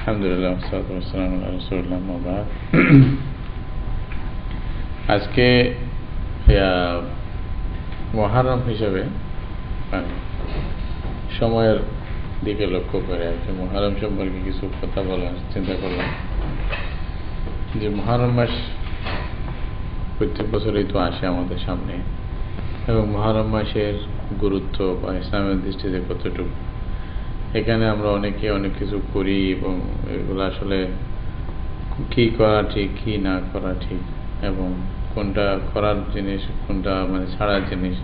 আলহামদুলিল্লাহ ওয়াসসালাতু ওয়াসসালামু আলা রাসূলিল্লাহ ওয়া বা'দ। আজকে মুহররম হিসেবে সময়ের দিকে লক্ষ্য করে আর কি মুহররম সম্পর্কে কিছু কথা বলার চিন্তা করলাম। যে মুহররম মাস প্রত্যেক বছরই তো আসে আমাদের সামনে, এবং মুহররম মাসের গুরুত্ব বা ইসলামের দৃষ্টিতে কতটুকু, এখানে আমরা অনেকে অনেক কিছু করি এবং এগুলো আসলে কি করা ঠিক কি না করা ঠিক, এবং কোনটা করার জিনিস কোনটা ছাড়ার জিনিস,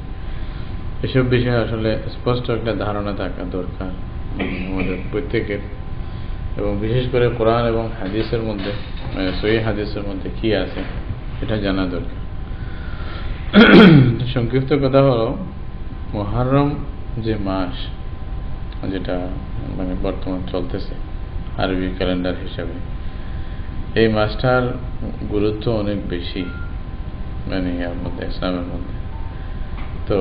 এসব বিষয়ে আসলে স্পষ্ট একটা ধারণা থাকা দরকার আমাদের প্রত্যেকের। এবং বিশেষ করে কোরআন এবং হাদিসের মধ্যে সহিহ হাদিসের মধ্যে কি আছে এটা জানা দরকার। সংক্ষিপ্ত কথা হলো, মুহররম যে মাস, যেটা বর্তমান চলতেছে আরবি ক্যালেন্ডার হিসাবে, এই মাসটার গুরুত্ব অনেক বেশি এর মধ্যে, ইসলামের মধ্যে। তো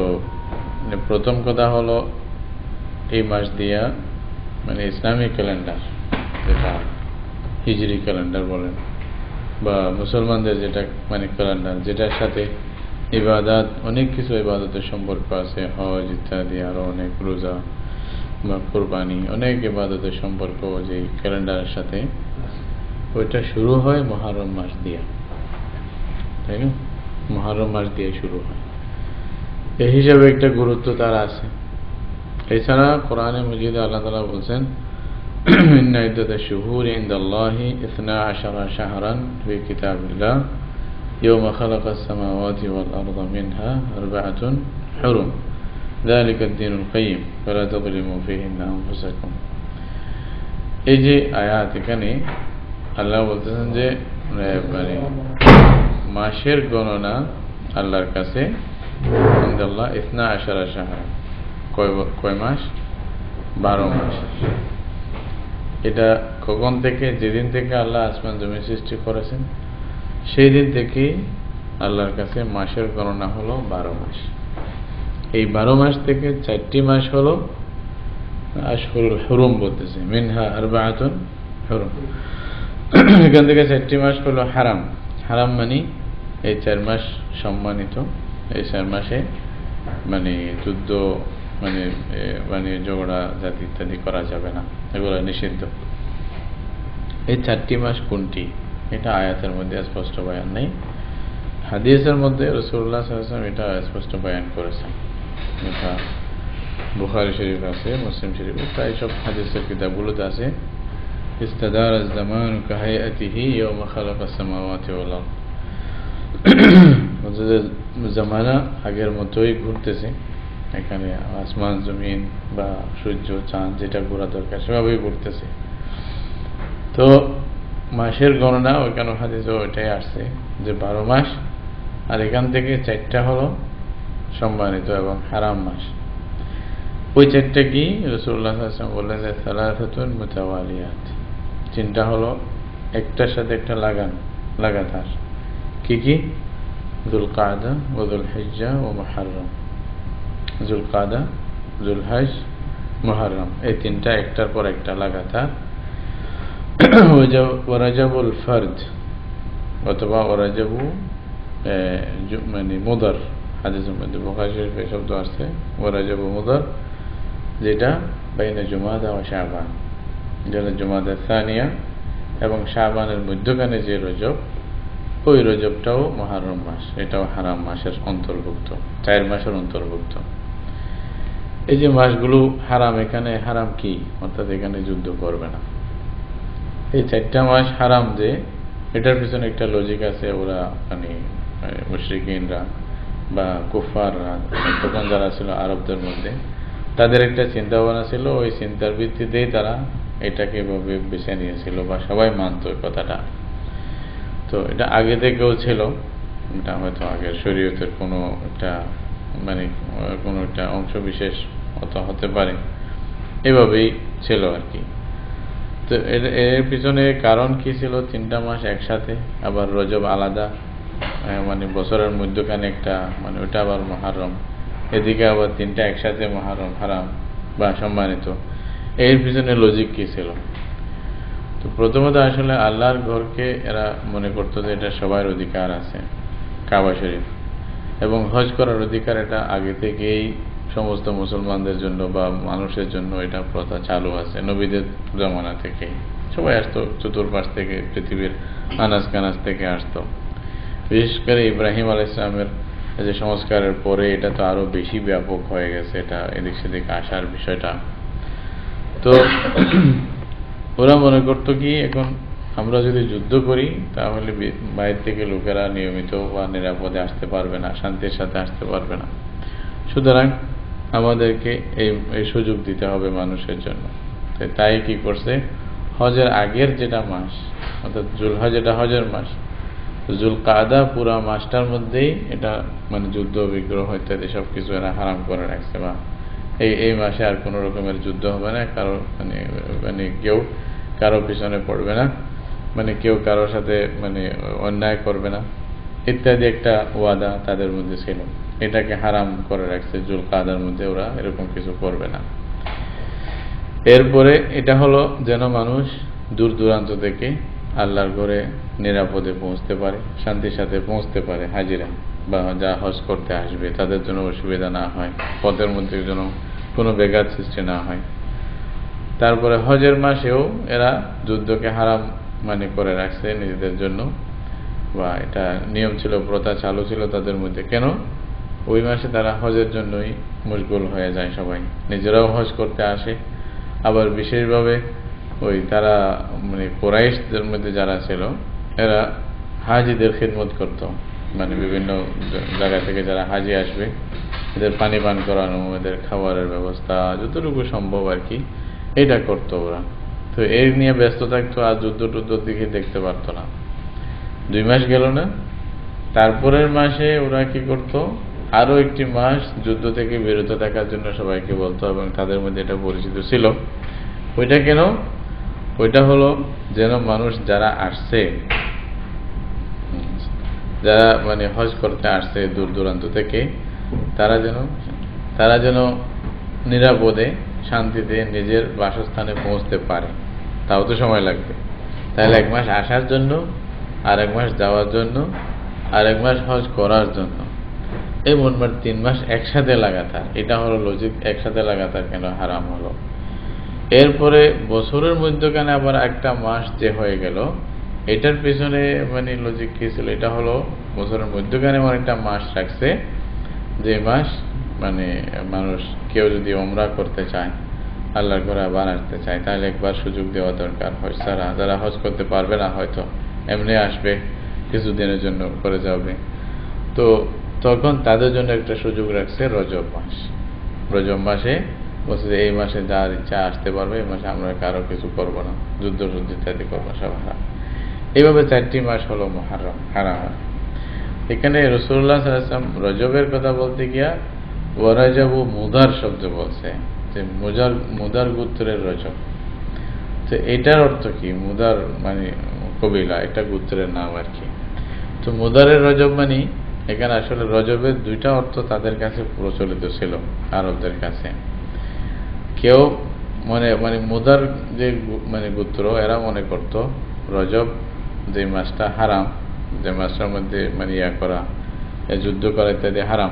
প্রথম কথা হলো, এই মাস দিয়া ইসলামী ক্যালেন্ডার, যেটা হিজরি ক্যালেন্ডার বলেন বা মুসলমানদের যেটা ক্যালেন্ডার, যেটার সাথে ইবাদত, অনেক কিছু ইবাদতের সম্পর্ক আছে, হজ ইত্যাদি, আরো অনেক রোজা বা কোরবানি, অনেক ইবাদতের সম্পর্ক যে ক্যালেন্ডারের সাথে, ওইটা শুরু হয় মুহররম মাস দিয়ে, তাই না? মুহররম মাস দিয়ে শুরু হয়, এই হিসাবে একটা গুরুত্ব তার আছে। এছাড়া কোরআনে মাজিদে আল্লাহ তাআলা বলছেন, ইন্না ইদ্দাতাশ শুহুরি ইনদাল্লাহি 12 শাহরান ফি কিতাবিল্লাহ ইয়াওমা খালাকাস সামাওয়াতি ওয়াল আরদা মিনহা আরবা'তুন হুরুম যালিকা আদ-দীনুল কাইয়্যিম ফালা তাযলিমু ফীহিন্না আনফুসাকুম। এই যে আয়াত, এখানে আল্লাহ বলতেছেন যে মাসের গণনা আল্লাহর কাছে ইনদাল্লাহ 12 শাহরান, কয় মাস? 12 মাস। এটা কখন থেকে? যেদিন থেকে আল্লাহ আসমান জমি সৃষ্টি করেছেন সেই দিন থেকে আল্লাহর কাছে মাসের গণনা হলো 12 মাস। এই 12 মাস থেকে 4টি মাস হলো আশহুরুল হুরুম বলতেছে, মিনহা আরবা'তুন হুরুম। এখান থেকে 4টি মাস হলো হারাম। হারাম এই 4 মাস সম্মানিত, এই 4 মাসে যুদ্ধ ঝগড়া জাতি ইত্যাদি করা যাবে না, এগুলো নিষিদ্ধ। এই 4টি মাস কোনটি, এটা আয়াতের মধ্যে স্পষ্ট বয়ান নেই। হাদিসের মধ্যে রাসূলুল্লাহ সাল্লাল্লাহু আলাইহি ওয়াসাল্লাম এটা স্পষ্ট বয়ান করেছেন। এটা বুখারী শরীফ আছে, মুসলিম শরীফে, প্রায় সব হাদিসের কিতাবগুলোতে আছে। ইস্তাদার আজ-জামান কাহায়াতিহি ইয়াওমা খালাকাস সামাওয়াতি ওয়াল আরদ। জামানা আগের মতোই ঘুরতেছে, এখানে আসমান জমিন বা সূর্য চাঁদ যেটা ঘোরা দরকার সেভাবেই ঘুরতেছে। তো মাসের গণনা ওইখানে হাদিসে ওইটাই আসছে যে 12 মাস, আর এখান থেকে 4টা হলো সম্মানিত এবং হারাম মাস। ওই 4টা কি? রাসূলুল্লাহ সাল্লাল্লাহু আলাইহি ওয়াসাল্লাম বললেন যে সালাসাতুন মুতাওয়ালিয়াত, 3টা হলো একটার সাথে একটা লাগাতার। কি কি? যুলকাদা ওয়া যুলহিজ্জা ওয়া মুহররম। যুলকাদা, যুলহজ, মুহররম, এই 3টা একটার পর একটা লাগাতার। ওয়ারাজাবুল ফরদ অথবা ওয়ারাজাবু মুদার, হাদিসের মধ্যে বুখারী শরীফে শব্দ আছে ওয়ারাজাবু মুদার, যেটা বাইনা জুমাদা ও শাবান, যেটা জুমাদা সানিয়া এবং শাবানের মধ্যখানে যে রজব, ওই রজবটাও মুহররম মাস, এটাও হারাম মাসের অন্তর্ভুক্ত, 4 মাসের অন্তর্ভুক্ত। এই যে মাসগুলো হারাম, এখানে হারাম কি? অর্থাৎ এখানে যুদ্ধ করবে না। এই 4টা মাস হারাম, যে এটার পিছনে একটা লজিক আছে। ওরা মুশরিকিনরা বা কুফাররা, তখন যারা ছিল আরবদের মধ্যে, তাদের একটা চিন্তা ভাবনা ছিল, ওই চিন্তার ভিত্তিতেই তারা এটাকে এভাবে বেছে নিয়েছিল বা সবাই মানত এই কথাটা। তো এটা আগে থেকেও ছিল, এটা হয়তো আগের শরীয়তের কোনো একটা অংশ বিশেষ হতে পারে, এভাবেই ছিল আর কি। তো এর পিছনে কারণ কি ছিল? 3টা মাস একসাথে, আবার রজব আলাদা, বছরের মধ্যখানে একটা, ওটা আবার মুহররম, এদিকে আবার 3টা একসাথে মুহররম হারাম বা সম্মানিত। এর পিছনে লজিক কি ছিল? তো প্রথমত আসলে আল্লাহর ঘরকে এরা মনে করতো যে এটা সবার অধিকার আছে, কাবা শরীফ, এবং হজ করার অধিকার এটা আগে থেকেই সমস্ত মুসলমানদের জন্য বা মানুষের জন্য এটা প্রথা চালু আছে, নবীদের জমানা থেকে সবাই আসতো, চতুর্পাশ থেকে, পৃথিবীর আনাজ কানাজ থেকে আসতো। বিশেষ করে ইব্রাহিম আলাইহিস সালামের যে সংস্কারের পরে এটা তো আরো বেশি ব্যাপক হয়ে গেছে, এটা এদিক সেদিক আসার বিষয়টা। তো ওরা মনে করতো কি, এখন আমরা যদি যুদ্ধ করি তাহলে বাইরে থেকে লোকেরা নিয়মিত বা নিরাপদে আসতে পারবে না, শান্তির সাথে আসতে পারবে না, সুতরাং আমাদেরকে এই সুযোগ দিতে হবে মানুষের জন্য। তাই কি করছে, হজের আগের যেটা মাস অর্থাৎ জুলহজ, যেটা হজের মাস, জুল কাদা পুরা মাসটার মধ্যেই এটা মানে যুদ্ধ বিগ্রহ ইত্যাদি সবকিছু এরা হারাম করে রাখছে, বা এই মাসে আর কোনো রকমের যুদ্ধ হবে না, কারো মানে কেউ কারো পিছনে পড়বে না, মানে কেউ কারোর সাথে মানে অন্যায় করবে না ইত্যাদি একটা ওয়াদা তাদের মধ্যে ছিল। এটাকে হারাম করে রাখছে, জুল কাদার মধ্যে ওরা এরকম কিছু করবে না। এরপরে এটা হলো যেন মানুষ দূর দূরান্ত থেকে আল্লাহর ঘরে নিরাপদে পৌঁছতে পারে, শান্তির সাথে পৌঁছতে পারে, হাজিরা বা যা হজ করতে আসবে তাদের জন্য অসুবিধা না হয়, পথের মধ্যে যেন কোনো ব্যাঘাত সৃষ্টি না হয়। তারপরে হজের মাসেও এরা যুদ্ধকে হারাম মানে করে রাখছে নিজেদের জন্য, বা এটা নিয়ম ছিল, প্রথা চালু ছিল তাদের মধ্যে। কেন? ওই মাসে তারা হজের জন্যই মশগুল হয়ে যায়, সবাই নিজেরাও হজ করতে আসে, আবার বিশেষভাবে ওই তারা মানে কুরাইশদের মধ্যে যারা ছিল এরা হাজিদের খিদমত করত, মানে বিভিন্ন জায়গা থেকে যারা হাজি আসবে এদের পানি পান করানো, এদের খাবারের ব্যবস্থা যতটুকু সম্ভব আর কি এটা করতো ওরা। তো এই নিয়ে ব্যস্ত থাকতো, আর যুদ্ধ টুদ্ধর দিকে দেখতে পারতো না। 2 মাস গেল না, তারপরের মাসে ওরা কি করত, আরো একটি মাস যুদ্ধ থেকে বিরত থাকার জন্য সবাইকে বলতো, এবং তাদের মধ্যে এটা পরিচিত ছিল। ওইটা কেন? ওইটা হলো যেন মানুষ যারা আসছে, যারা মানে হজ করতে আসছে দূর দূরান্ত থেকে, তারা যেন নিরাপদে শান্তিতে নিজের বাসস্থানে পৌঁছতে পারে। তাও তো সময় লাগবে, তাহলে 1 মাস আসার জন্য, আর 1 মাস যাওয়ার জন্য, আর 1 মাস হজ করার জন্য, এই মোটমাট 3 মাস একসাথে লাগাতার। এটা হলো লজিক, একসাথে লাগাতার কেন হারাম হলো। এরপরে বছরের মধ্যখানে আবার একটা মাস যে হয়ে গেল, এটার পিছনে মানে লজিক কি ছিল, এটা হলো বছরের মধ্যখানে এমন একটা মাস রাখছে যে মাস মানে মানুষ কেউ যদি ওমরা করতে চায়, আল্লাহর ঘরে আবার আসতে চায়, তাহলে একবার সুযোগ দেওয়া দরকার। হজ ছাড়া যারা হজ করতে পারবে না, হয়তো এমনি আসবে কিছুদিনের জন্য করে যাবে, তো তখন তাদের জন্য একটা সুযোগ রাখছে রজব মাস। রজব মাসে বলছে যে এই মাসে যার ইচ্ছা আসতে পারবে, এই মাসে আমরা কারো কিছু করবো না, যুদ্ধ যুদ্ধ ইত্যাদি করবো, সব হারাম। এইভাবে 4টি মাস হলো মুহররম, হারাম। এখানে রাসূলুল্লাহ সাল্লাল্লাহু আলাইহি ওয়াসাল্লাম রজবের কথা বলতে গিয়া ওয়ারাজাবু মুদার শব্দ বলছে, যে মুদার গোত্রের রজব। তো এটার অর্থ কি? মুদার মানে কবিলা, এটা গোত্রের নাম আর কি। তো মুদারের রজব মানে এখানে আসলে রজবের 2টা অর্থ তাদের কাছে প্রচলিত ছিল আরবদের কাছে। কেউ মানে মুদার যে মানে গোত্র, এরা মনে করত রজব যে মাসটা হারাম, যে মাসটার মধ্যে মানে করা, যুদ্ধ করা ইত্যাদি হারাম,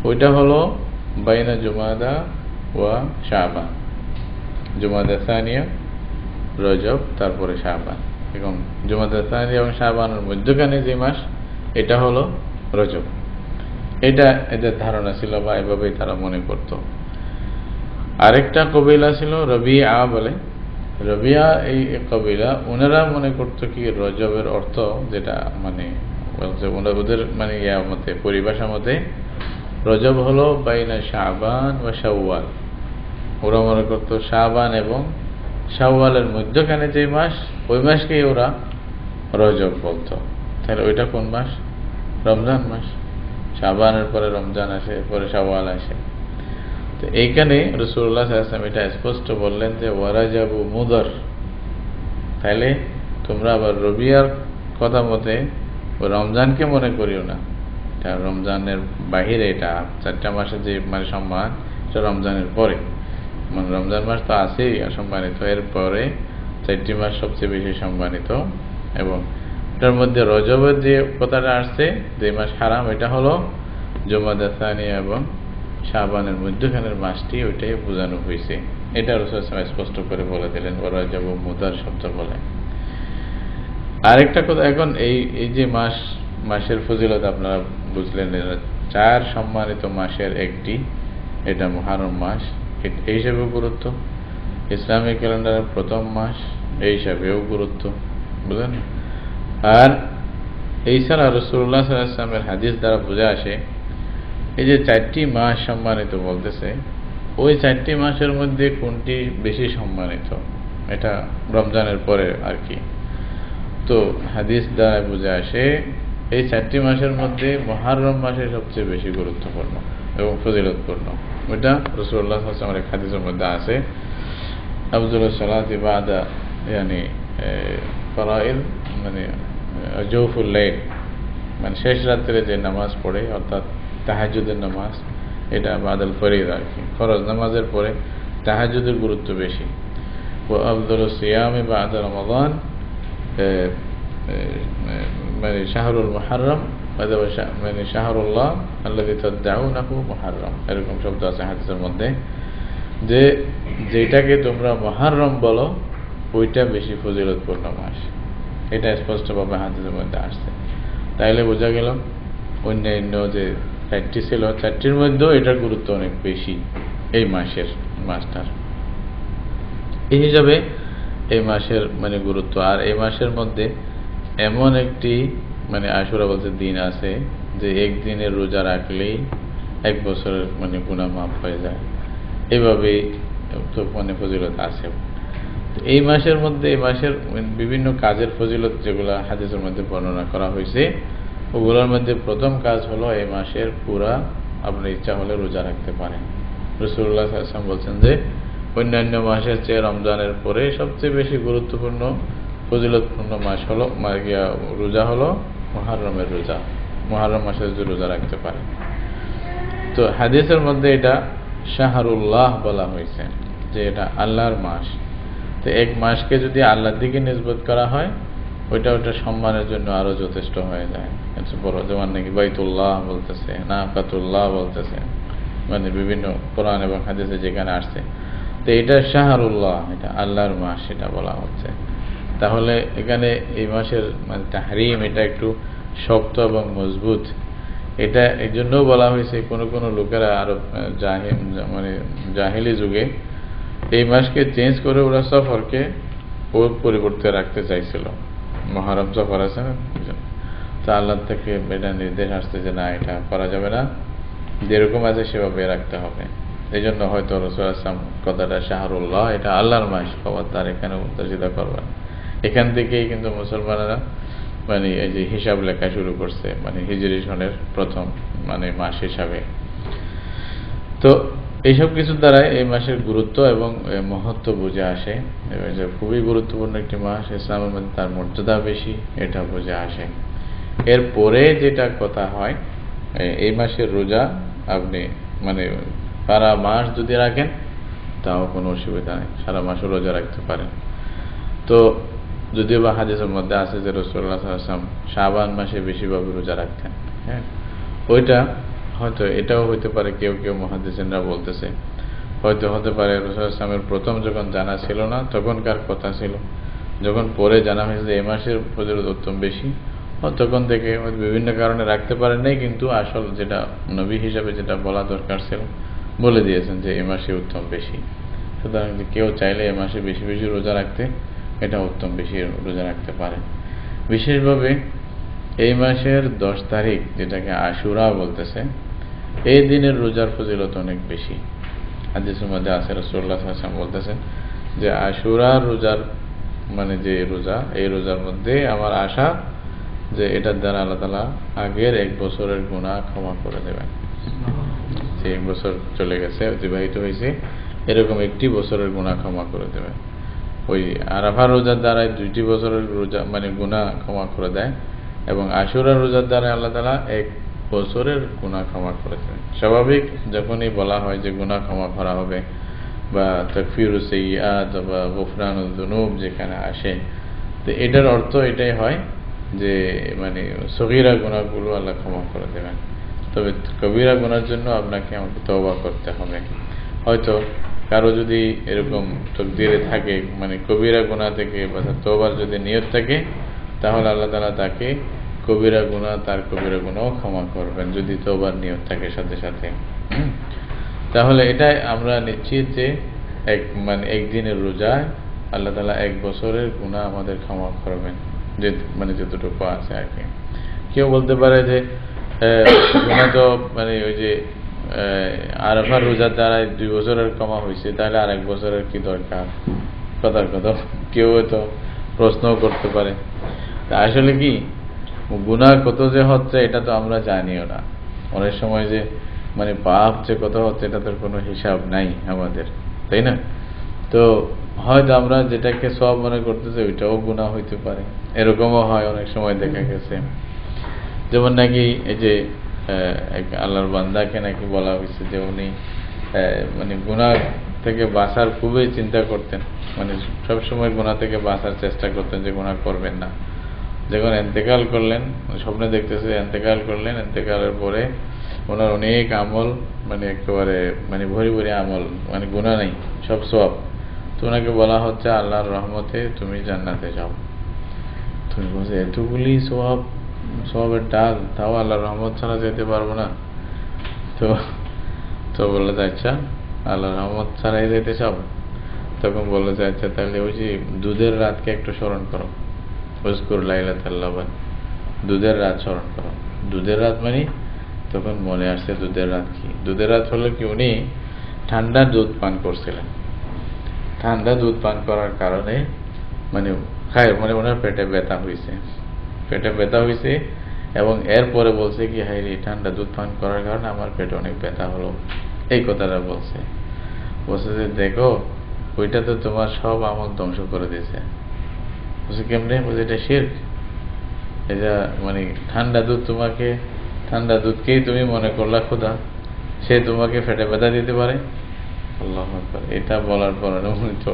ওইটা হলো বাইনা জুমাদা ওয়া শাবান, জুমাদা সানিয়া, রজব, তারপরে শাবান। এবং জুমাদা সানিয়া এবং শাবানের মধ্যখানে যে মাস, এটা হলো রজব। এটা এদের ধারণা ছিল, বা এভাবেই তারা মনে করত। আরেকটা কবিলা ছিল রবিয়া বলে, রবিয়া এই কবিলা, ওনারা মনে করতো কি রজবের অর্থ যেটা মানে ওদের মানে মতে, পরিভাষা মতে রজব হলো বাইনা শাবান ও শাওয়াল। ওরা মনে করতো শাবান এবং শাওয়ালের মধ্যখানে যে মাস, ওই মাসকেই ওরা রজব বলতো। তাহলে ওইটা কোন মাস? রমজান মাস। শাবানের পরে রমজান আসে, পরে শাওয়াল আসে। তো এইখানে রাসূলুল্লাহ সাল্লাল্লাহু আলাইহি ওয়াসাল্লাম এটা স্পষ্ট বললেন যে ওয়ারাজাবু মুদার, তাহলে তোমরা আবার রবিয়ার কথা মতে রমজানকে মনে করিও না, এটা রমজানের বাহিরে। এটা 4টা মাসের যে মানে সম্মান, এটা রমজানের পরে, মানে রমজান মাস তো আছেই সম্মানিত, এরপরে 4টি মাস সবচেয়ে বেশি সম্মানিত, এবং এটার মধ্যে রজবের যে কথাটা আসছে যে মাস হারাম, এটা হলো জুমাদা সানিয়া এবং শাবানের মধ্যখানের মাসটি, ওইটাই বোঝানো হয়েছে। এটা রাসূল স্পষ্ট করে বলে দিলেন, রজব মুদার শব্দ বলে। আরেকটা কথা, এখন এই যে মাসের ফজিলত আপনারা বুঝলেন, 4 সম্মানিত মাসের একটি, এটা মুহররম মাস, এই হিসেবেও গুরুত্ব, ইসলামিক ক্যালেন্ডারের প্রথম মাস এই হিসাবেও গুরুত্ব, বুঝলেন। আর এই ছাড়া রাসূলুল্লাহ সাল্লাল্লাহু আলাইহি ওয়াসাল্লামের হাদিস দ্বারা বোঝা আসে, এই যে 4টি মাস সম্মানিত বলতেছে, ওই 4টি মাসের মধ্যে কোনটি বেশি সম্মানিত, এটা রমজানের পরে আর কি। তো হাদিস দ্বারা বোঝা আসে এই 4টি মাসের মধ্যে মুহররম মাসে সবচেয়ে বেশি গুরুত্বপূর্ণ এবং ফজিলতপূর্ণ। ওইটা রাসূলুল্লাহ সাল্লাল্লাহু আলাইহি ওয়াসাল্লামের হাদিসের মধ্যে আছে, আফজালুস সালাতি বাদা ইয়ানি ফরাইদ, মানে জৌফুল লাইল, মানে শেষ রাত্রে যে নামাজ পড়ে, অর্থাৎ তাহাজ্জুদের নামাজ, এটা বাদাল ফরিদ আর কি, ফরজ নামাজের পরে তাহাজ্জুদের গুরুত্ব বেশি। ওয়া আফদালুস সিয়ামি বাদা রমাদান, মানে শাহরুল মুহররম, মানে শাহরুল্লাহ আল্লাযী তাদউনাহু মুহররম, এরকম শব্দ আছে হাদিসের মধ্যে, যে যেটাকে তোমরা মুহররম বলো ওইটা বেশি ফজিলতপূর্ণ মাস। এটা স্পষ্টভাবে হাদিসের মধ্যে আসছে। তাইলে বোঝা গেল অন্যান্য যে 4টি ছিল, 4টির মধ্যেও এটার গুরুত্ব অনেক বেশি এই মাসটার। এই হিসাবে এই মাসের মানে গুরুত্ব। আর এই মাসের মধ্যে এমন একটি মানে আশুরা বলতে দিন আছে, যে একদিনের রোজা রাখলেই 1 বছরের মানে গুনাহ মাফ হয়ে যায়, এভাবেই তো মানে ফজিলত আছে। এই মাসের মধ্যে, এই মাসের বিভিন্ন কাজের ফজিলত যেগুলো হাদিসের মধ্যে বর্ণনা করা হয়েছে, ওগুলোর মধ্যে প্রথম কাজ হলো এই মাসের পুরা আপনার ইচ্ছা হলে রোজা রাখতে পারেন। রাসূলুল্লাহ সাল্লাল্লাহু আলাইহি ওয়াসাল্লাম বলছেন যে অন্যান্য মাসের চেয়ে রমজানের পরে সবচেয়ে বেশি গুরুত্বপূর্ণ ফজিলতপূর্ণ মাস হলো রোজা হলো মুহররমের রোজা। মুহররম মাসে যদি রোজা রাখতে পারে, তো হাদিসের মধ্যে এটা শাহরুল্লাহ বলা হয়েছে, যে এটা আল্লাহর মাস। তো এক মাসকে যদি আল্লাহর দিকে নিসবত করা হয়, ওইটা সম্মানের জন্য আরো যথেষ্ট হয়ে যায়। বড় যেমন নাকি বাইতুল্লাহ বলতেছে, নাকাতুল্লাহ বলতেছে, মানে বিভিন্ন কোরআন এবং হাদিসে যেখানে আসছে, তো এটা শাহরুল্লাহ, এটা আল্লাহর মাস, এটা বলা হচ্ছে। তাহলে এখানে এই মাসের মানে তাহরিম, এটা একটু শক্ত এবং মজবুত। এটা এই জন্য বলা হয়েছে, কোনো লোকেরা আরো মানে জাহিলি যুগে এই মাসকে চেঞ্জ করে ওরা সফরকে ওর পরিবর্তে রাখতে চাইছিল। মুহররম সফর আছে না, তো আল্লাহ থেকে এটা নির্দেশ আসছে যে না, এটা করা যাবে না, যেরকম আছে সেভাবে রাখতে হবে। এই জন্য হয়তো রাসূল সাল্লাল্লাহু আলাইহি ওয়াসাল্লাম কথাটা শাহরুল্লাহ, এটা আল্লাহর মাস, তার এখানে উত্তরজিদা করবেন। এখান থেকেই কিন্তু মুসলমানেরা মানে এই যে হিসাব লেখা শুরু করছে, মানে হিজরি সনের প্রথম মানে মাস হিসাবে। তো এইসব কিছুর দ্বারা এই মাসের গুরুত্ব এবং মহত্ব বুঝে আসে, এবং যে খুবই গুরুত্বপূর্ণ একটি মাস, ইসলামের মধ্যে তার মর্যাদা বেশি, এটা বুঝে আসে। এরপরে যেটা কথা হয়, এই মাসের রোজা আপনি মানে সারা মাস যদি রাখেন তাও কোনো অসুবিধা নেই, সারা মাসও রোজা রাখতে পারেন। তো যদিও বা হাদিসের মধ্যে আছে যে রাসূলুল্লাহ সাল্লাল্লাহু আলাইহি ওয়াসাল্লাম শাবান মাসে বেশিভাবে রোজা রাখতেন। হ্যাঁ, ওইটা হয়তো এটাও হইতে পারে, কেউ মুহাদ্দিসিনরা বলতেছে হয়তো হতে পারে রাসূলুল্লাহ সাল্লাল্লাহু আলাইহি ওয়াসাল্লামের প্রথম যখন জানা ছিল না তখনকার কথা ছিল, যখন পরে জানা হয়েছে যে এই মাসের ফজিলত উত্তম বেশি, তখন থেকে বিভিন্ন কারণে রাখতে পারেন নাই, কিন্তু আসল যেটা নবী হিসাবে যেটা বলা দরকার ছিল বলে দিয়েছেন যে এই মাসে উত্তম বেশি। সুতরাং কেউ চাইলে এই মাসে বেশি বেশি রোজা রাখতে, এটা উত্তম বেশি রোজা রাখতে পারে। বিশেষভাবে এই মাসের 10 তারিখ, যেটাকে আশুরা বলতেছে, এই দিনের রোজার ফজিলত অনেক বেশি। হাদিসের মধ্যে আছে রাসূলুল্লাহ সাল্লাল্লাহু আলাইহি ওয়াসাল্লাম বলতেছেন যে আশুরা রোজার মানে যে রোজা, এই রোজার মধ্যে আমার আশা যে এটার দ্বারা আল্লাহ তাআলা আগের 1 বছরের গুনাহ ক্ষমা করে দেবেন। যে 1 বছর চলে গেছে, অতিবাহিত হয়েছে, এরকম 1টি বছরের গুনাহ ক্ষমা করে দেবেন। ওই আরাফা রোজার দ্বারা 2টি বছরের রোজা মানে গুনাহ ক্ষমা করে দেয়, এবং আশুরা রোজার দ্বারা আল্লাহ তাআলা 1 বছরের গুনাহ ক্ষমা করে দেবেন। স্বাভাবিক যখনই বলা হয় যে গুনাহ ক্ষমা করা হবে, বা তাকফিরুস সাইয়্যাত বা গুফরানুজ যুনুব যেখানে আসে, তো এটার অর্থ এটাই হয় যে মানে সগীরা গুনাহগুলো আল্লাহ ক্ষমা করে দেবেন। তবে কবিরা গুনার জন্য আপনাকে আমাকে তওবা করতে হবে। হয়তো কারো যদি এরকম তকদিরে থাকে মানে কবিরা গুনাহ থেকে বা তওবার যদি নিয়ত থাকে, তাহলে আল্লাহ তাআলা তাকে কবিরা গুনাহ তার কবিরা গুনাহও ক্ষমা করবেন যদি তওবার নিয়ত থাকে সাথে সাথে। তাহলে এটাই আমরা নিশ্চিত যে মানে একদিনের রোজায় আল্লাহ তাআলা 1 বছরের গুনাহ আমাদের ক্ষমা করবেন, যে মানে যতটুকু আছে আর কি। কেউ বলতে পারে যে গুনাহ তো মানে ওই যে আরাফার রোজার দ্বারা 2 বছরের ক্ষমা হয়েছে, তাহলে আর 1 বছরের কি দরকার? কথার কথা কেউ তো প্রশ্নও করতে পারে। তা আসলে কি গুনাহ কত যে হচ্ছে এটা তো আমরা জানিও না। অনেক সময় যে মানে পাপ যে কত হচ্ছে এটা তোর কোনো হিসাব নাই আমাদের, তাই না? তো হয়তো আমরা যেটাকে সওয়াব মনে করতেছি ওইটাও গুনাহ হইতে পারে, এরকমও হয় অনেক সময় দেখা গেছে। যেমন নাকি এই যে আল্লাহর বান্দাকে নাকি বলা হয়েছে যে উনি মানে গুনাহ থেকে বাঁচার খুবই চিন্তা করতেন, মানে সবসময় গুনাহ থেকে বাঁচার চেষ্টা করতেন যে গুনাহ করবেন না। যখন ইন্তেকাল করলেন, স্বপ্নে দেখতেছে ইন্তেকাল করলেন, ইন্তেকালের পরে ওনার অনেক আমল মানে একেবারে মানে ভরি ভরি আমল, মানে গুনাহ নেই, সব সওয়াব। তো ওনাকে বলা হচ্ছে আল্লাহর রহমতে তুমি জান্নাতে যাও। তুমি বলছো এতগুলি সওয়াবের ডাল, তাও আল্লাহর রহমত ছাড়া যেতে পারবো না? তো তো বললো যে আচ্ছা আল্লাহর রহমত ছাড়াই যেতে চাও? তখন বললো যে আচ্ছা তাহলে ওই যে দুধের রাতকে একটু স্মরণ করো, উযকুর লাইলাতাল লাবান, দুধের রাত স্মরণ করো। দুধের রাত মানে তখন মনে আসছে দুধের রাত কি? দুধের রাত হলো কি উনি ঠান্ডা দুধ পান করছিলেন। ঠান্ডা দুধ পান করার কারণে মানে মানে ওনার পেটে ব্যথা হয়েছে, পেটে ব্যথা হয়েছে এবং এরপরে বলছে কি হায় রে ঠান্ডা দুধ পান করার কারণে আমার পেটে অনেক ব্যথা হলো, এই কথাটা বলছে। বলছে যে দেখো ওইটা তো তোমার সব আমল ধ্বংস করে দিয়েছে। বলছে কেমনে? বলছে এটা শিরক। এটা মানে ঠান্ডা দুধ তোমাকে, ঠান্ডা দুধকেই তুমি মনে করলা খোদা, সে তোমাকে পেটে ব্যথা দিতে পারে? আল্লাহু আকবার। এটা বলার পর উনি তো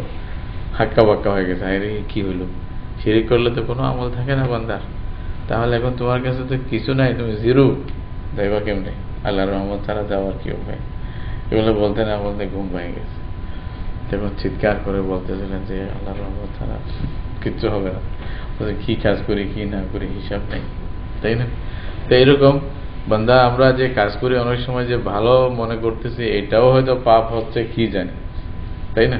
হাক্কা বাক্কা হয়ে গেছে, আরে কি হইলো? শিরক করলে তো কোনো আমল থাকে না বান্দার, তাহলে এখন তোমার কাছে তো কিছু নাই, তুমি জিরো, দেখবা কেমনে? আল্লাহর রহমত ছাড়া যাওয়ার কি উপায়? এগুলো বলতে না বলতে ঘুম ভেঙে গেছে। তখন চিৎকার করে বলতেছিলেন যে আল্লাহর রহমত ছাড়া কিচ্ছু হবে না, কি কাজ করি কি না করি হিসাব নেই, তাই না? তো এরকম বান্দা আমরা যে কাজ করি অনেক সময় যে ভালো মনে করতেছি এটাও হয়তো পাপ হচ্ছে কি জানি, তাই না?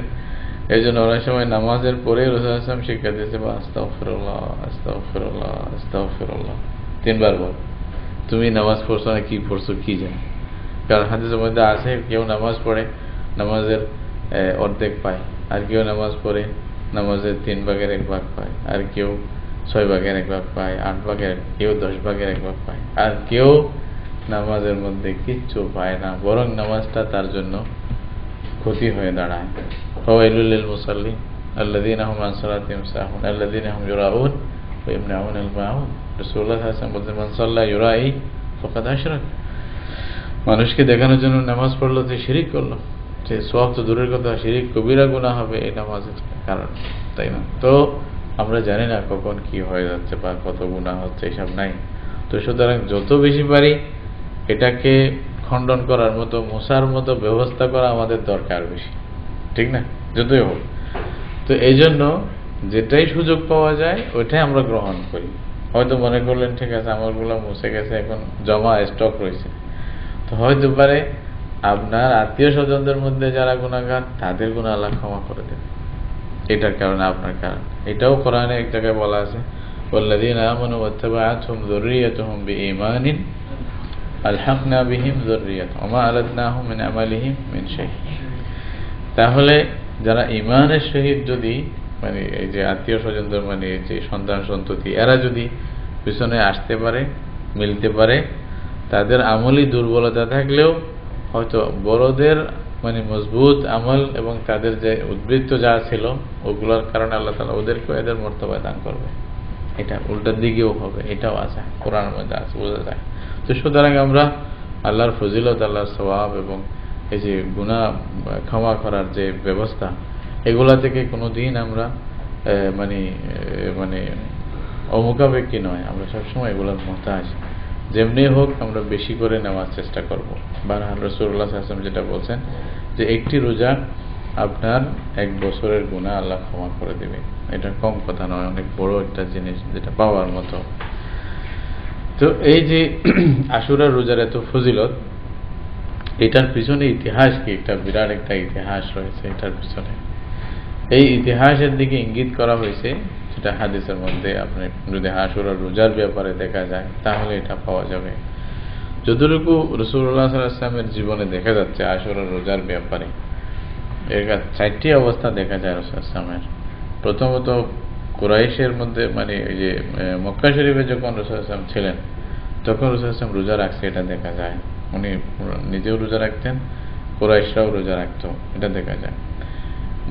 এই জন্য অনেক সময় নামাজের পরে রাসূল সাল্লাল্লাহু আলাইহি ওয়াসাল্লাম শিক্ষা দিয়েছে আস্তাগফিরুল্লাহ আস্তাগফিরুল্লাহ আস্তাগফিরুল্লাহ 3 বার বল। তুমি নামাজ পড়ছো না কি পড়ছো কি জানি? কারণ হাদিসের মধ্যে আছে কেউ নামাজ পড়ে নামাজের অর্ধেক পায়, আর কেউ নামাজ পড়ে নামাজের 3 ভাগের 1 ভাগ পায়, আর কেউ 6 ভাগের 1 ভাগ পায়, 8 ভাগের, কেউ 10 ভাগের 1 ভাগ পায়, আর কেউ নামাজের মধ্যে কিচ্ছু পায় না, বরং নামাজটা তার জন্য ক্ষতি হয়ে দাঁড়ায়। ফাওয়াইলুল লিল মুসাল্লিন আল্লাযীনা হুম আন সালাতিহিম সাহুন আল্লাযীনা হুম ইউরাউন ওয়া ইয়ামনাউনাল মাউন। রাসূলুল্লাহ সাল্লাল্লাহু আলাইহি ওয়াসাল্লাম বলেন মান সাল্লা ইউরাই ফাকাদ আশরাক। মানুষকে দেখানোর জন্য নামাজ পড়লো তো শিরিক করলো, যে সওয়াব তো দূরের কথা, শিরিক কবিরা গুনাহ হবে এই নামাজের কারণ, তাই না? তো আমরা জানি না কখন কি হয়ে যাচ্ছে বা কত গুনাহ হচ্ছে, এসব নাই। তো সুতরাং যত বেশি পারি এটাকে খণ্ডন করার মতো মুসার মতো ব্যবস্থা করা আমাদের দরকার বেশি, ঠিক না? যতই হোক। তো এই জন্য যেটাই সুযোগ পাওয়া যায় ওইটাই আমরা গ্রহণ করি। হয়তো মনে করলেন ঠিক আছে আমলগুলো মুছে গেছে, এখন জমা স্টক রয়েছে, তো হয়তো পারে আপনার আত্মীয় স্বজনদের মধ্যে যারা গুনাহগার তাদের গুনাহ আল্লাহ ক্ষমা করে দেবে, এটার কারণে আপনার কারণ। এটাও কোরআনে এক জায়গায় বলা আছে ওয়াল্লাযীনা আমানু ওয়াত্তাবাআতহুম যুররিয়্যাতুহুম বিঈমানিন আলহাকনা বিহিম যুররিয়্যাতাহুম ওয়া মা আলাতনাহুম মিন আমালিহিম মিন শাই। তাহলে যারা ঈমানের সহিত যদি মানে এই যে আত্মীয় স্বজনদের মানে যে সন্তান সন্ততি এরা যদি পিছনে আসতে পারে, মিলতে পারে, তাদের আমলি দুর্বলতা থাকলেও হয়তো বড়দের মানে মজবুত আমল এবং তাদের যে উদ্বৃত্ত যা ছিল ওগুলোর কারণে আল্লাহ তাআলা ওদেরকেও এদের মর্তবা দান করবে। এটা উল্টার দিকেও হবে, এটাও আছে, কোরআনের মধ্যে আছে, বোঝা যায়। তো সুতরাং আমরা আল্লাহর ফজিলত, আল্লাহর সওয়াব এবং এই যে গুনাহ ক্ষমা করার যে ব্যবস্থা, এগুলা থেকে কোনোদিন আমরা মানে মানে অমুখাপেক্ষী নয়, আমরা সবসময় এগুলোর মহতাজ। যেমনি হোক আমরা বেশি করে নেওয়ার চেষ্টা করব। বারহান রাসূলুল্লাহ সাল্লাল্লাহু আলাইহি ওয়াসাল্লাম যেটা বলছেন যে একটি রোজা আপনার 1 বছরের গুনাহ আল্লাহ ক্ষমা করে দেবে। এটা কম কথা নয়, অনেক বড় একটা জিনিস যেটা পাওয়ার মতো। তো এই যে আশুরার রোজার এত ফজিলত, এটার পিছনে ইতিহাস কি, একটা বিরাট একটা ইতিহাস রয়েছে এটার পিছনে। এই ইতিহাসের দিকে ইঙ্গিত করা হয়েছে, যেটা হাদিসের মধ্যে আপনি যদি আশুরার রোজার ব্যাপারে দেখা যায় তাহলে এটা পাওয়া যাবে। যতটুকু রাসূলুল্লাহ সাল্লাল্লাহু আলাইহি ওয়াসাল্লামের জীবনে দেখা যাচ্ছে আশুরার রোজার ব্যাপারে, এর 4টি অবস্থা দেখা যায় রাসূলুল্লাহ সাল্লাল্লাহু আলাইহি ওয়াসাল্লামের। প্রথমত কুরাইশের মধ্যে মানে এই যে মক্কা শরীফে যখন রাসূলুল্লাহ সাল্লাল্লাহু আলাইহি ওয়াসাল্লাম ছিলেন তখন রাসূলুল্লাহ সাল্লাল্লাহু আলাইহি ওয়াসাল্লাম রোজা রাখছে, এটা দেখা যায়। উনি নিজেও রোজা রাখতেন, কুরাইশরাও রোজা রাখত, এটা দেখা যায়।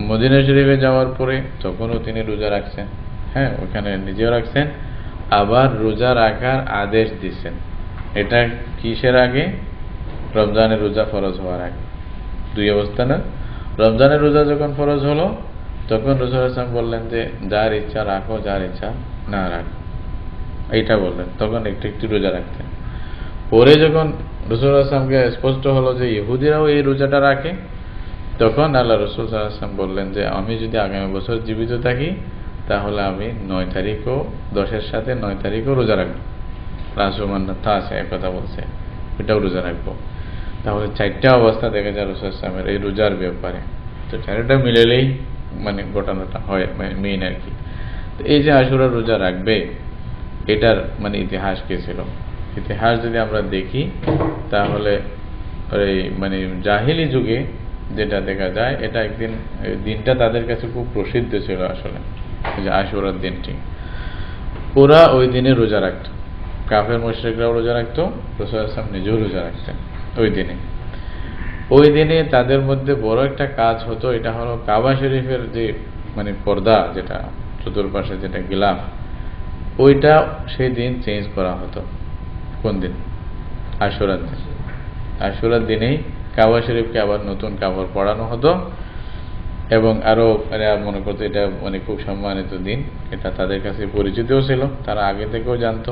মদিনা শরীফে যাওয়ার পরে তখনও তিনি রোজা রাখছেন, হ্যাঁ ওখানে নিজেও রাখছেন, আবার রোজা রাখার আদেশ দিচ্ছেন। এটা কিসের আগে? রমজানের রোজা ফরজ হওয়ার আগে। 2 অবস্থা না? রমজানের রোজা যখন ফরজ হলো তখন রাসূলুল্লাহ সাল্লাল্লাহু আলাইহি ওয়াসাল্লাম বললেন যে যার ইচ্ছা রাখো, যার ইচ্ছা না রাখো, এইটা বললেন। তখন একটি রোজা রাখতেন। পরে যখন রাসূলুল্লাহ সাল্লাল্লাহু আলাইহি ওয়াসাল্লামকে স্পষ্ট হলো যে ইহুদিরাও এই রোজাটা রাখে, তখন আল্লাহ রাসূল সাল্লাল্লাহু আলাইহি ওয়াসাল্লাম বললেন যে আমি যদি আগামী বছর জীবিত থাকি তাহলে আমি 9 তারিখও 10-এর সাথে 9 তারিখও রোজা রাখবো। রাসূলুল্লাহ আছে কথা বলছে, এটাও রোজা রাখবো। তাহলে 4টা অবস্থা দেখা যায় রাসূল সাল্লাল্লাহু আলাইহি ওয়াসাল্লামের এই রোজার ব্যাপারে। তো 4টা মিলেলেই মানে ঘটনাটা হয় মেইন আর কি। তো এই যে আশুরার রোজা রাখবে, এটার মানে ইতিহাস কি ছিল? ইতিহাস যদি আমরা দেখি তাহলে এই মানে জাহিলি যুগে যেটা দেখা যায়, এটা একদিন দিনটা তাদের কাছে খুব প্রসিদ্ধ ছিল আসলে, যে আশুরার দিনটি। ওরা ওই দিনে রোজা রাখত, কাফের মুশরিকরাও রোজা রাখত, রাসূলুল্লাহ সাল্লাল্লাহু আলাইহি ওয়াসাল্লাম নিজেও রোজা রাখতেন ওই দিনে। ওই দিনে তাদের মধ্যে বড় একটা কাজ হতো, এটা হলো কাবা শরীফের যে মানে পর্দা, যেটা চতুর্পাশে যেটা গিলাফ, ওইটা সেই দিন চেঞ্জ করা হতো। কোন দিন? আশুরার দিন। আশুরার দিনেই কাবা শরীফকে আবার নতুন কাপড় পরানো হতো, এবং আরো মনে করতো এটা মানে খুব সম্মানিত দিন, এটা তাদের কাছে পরিচিতও ছিল, তারা আগে থেকেও জানতো।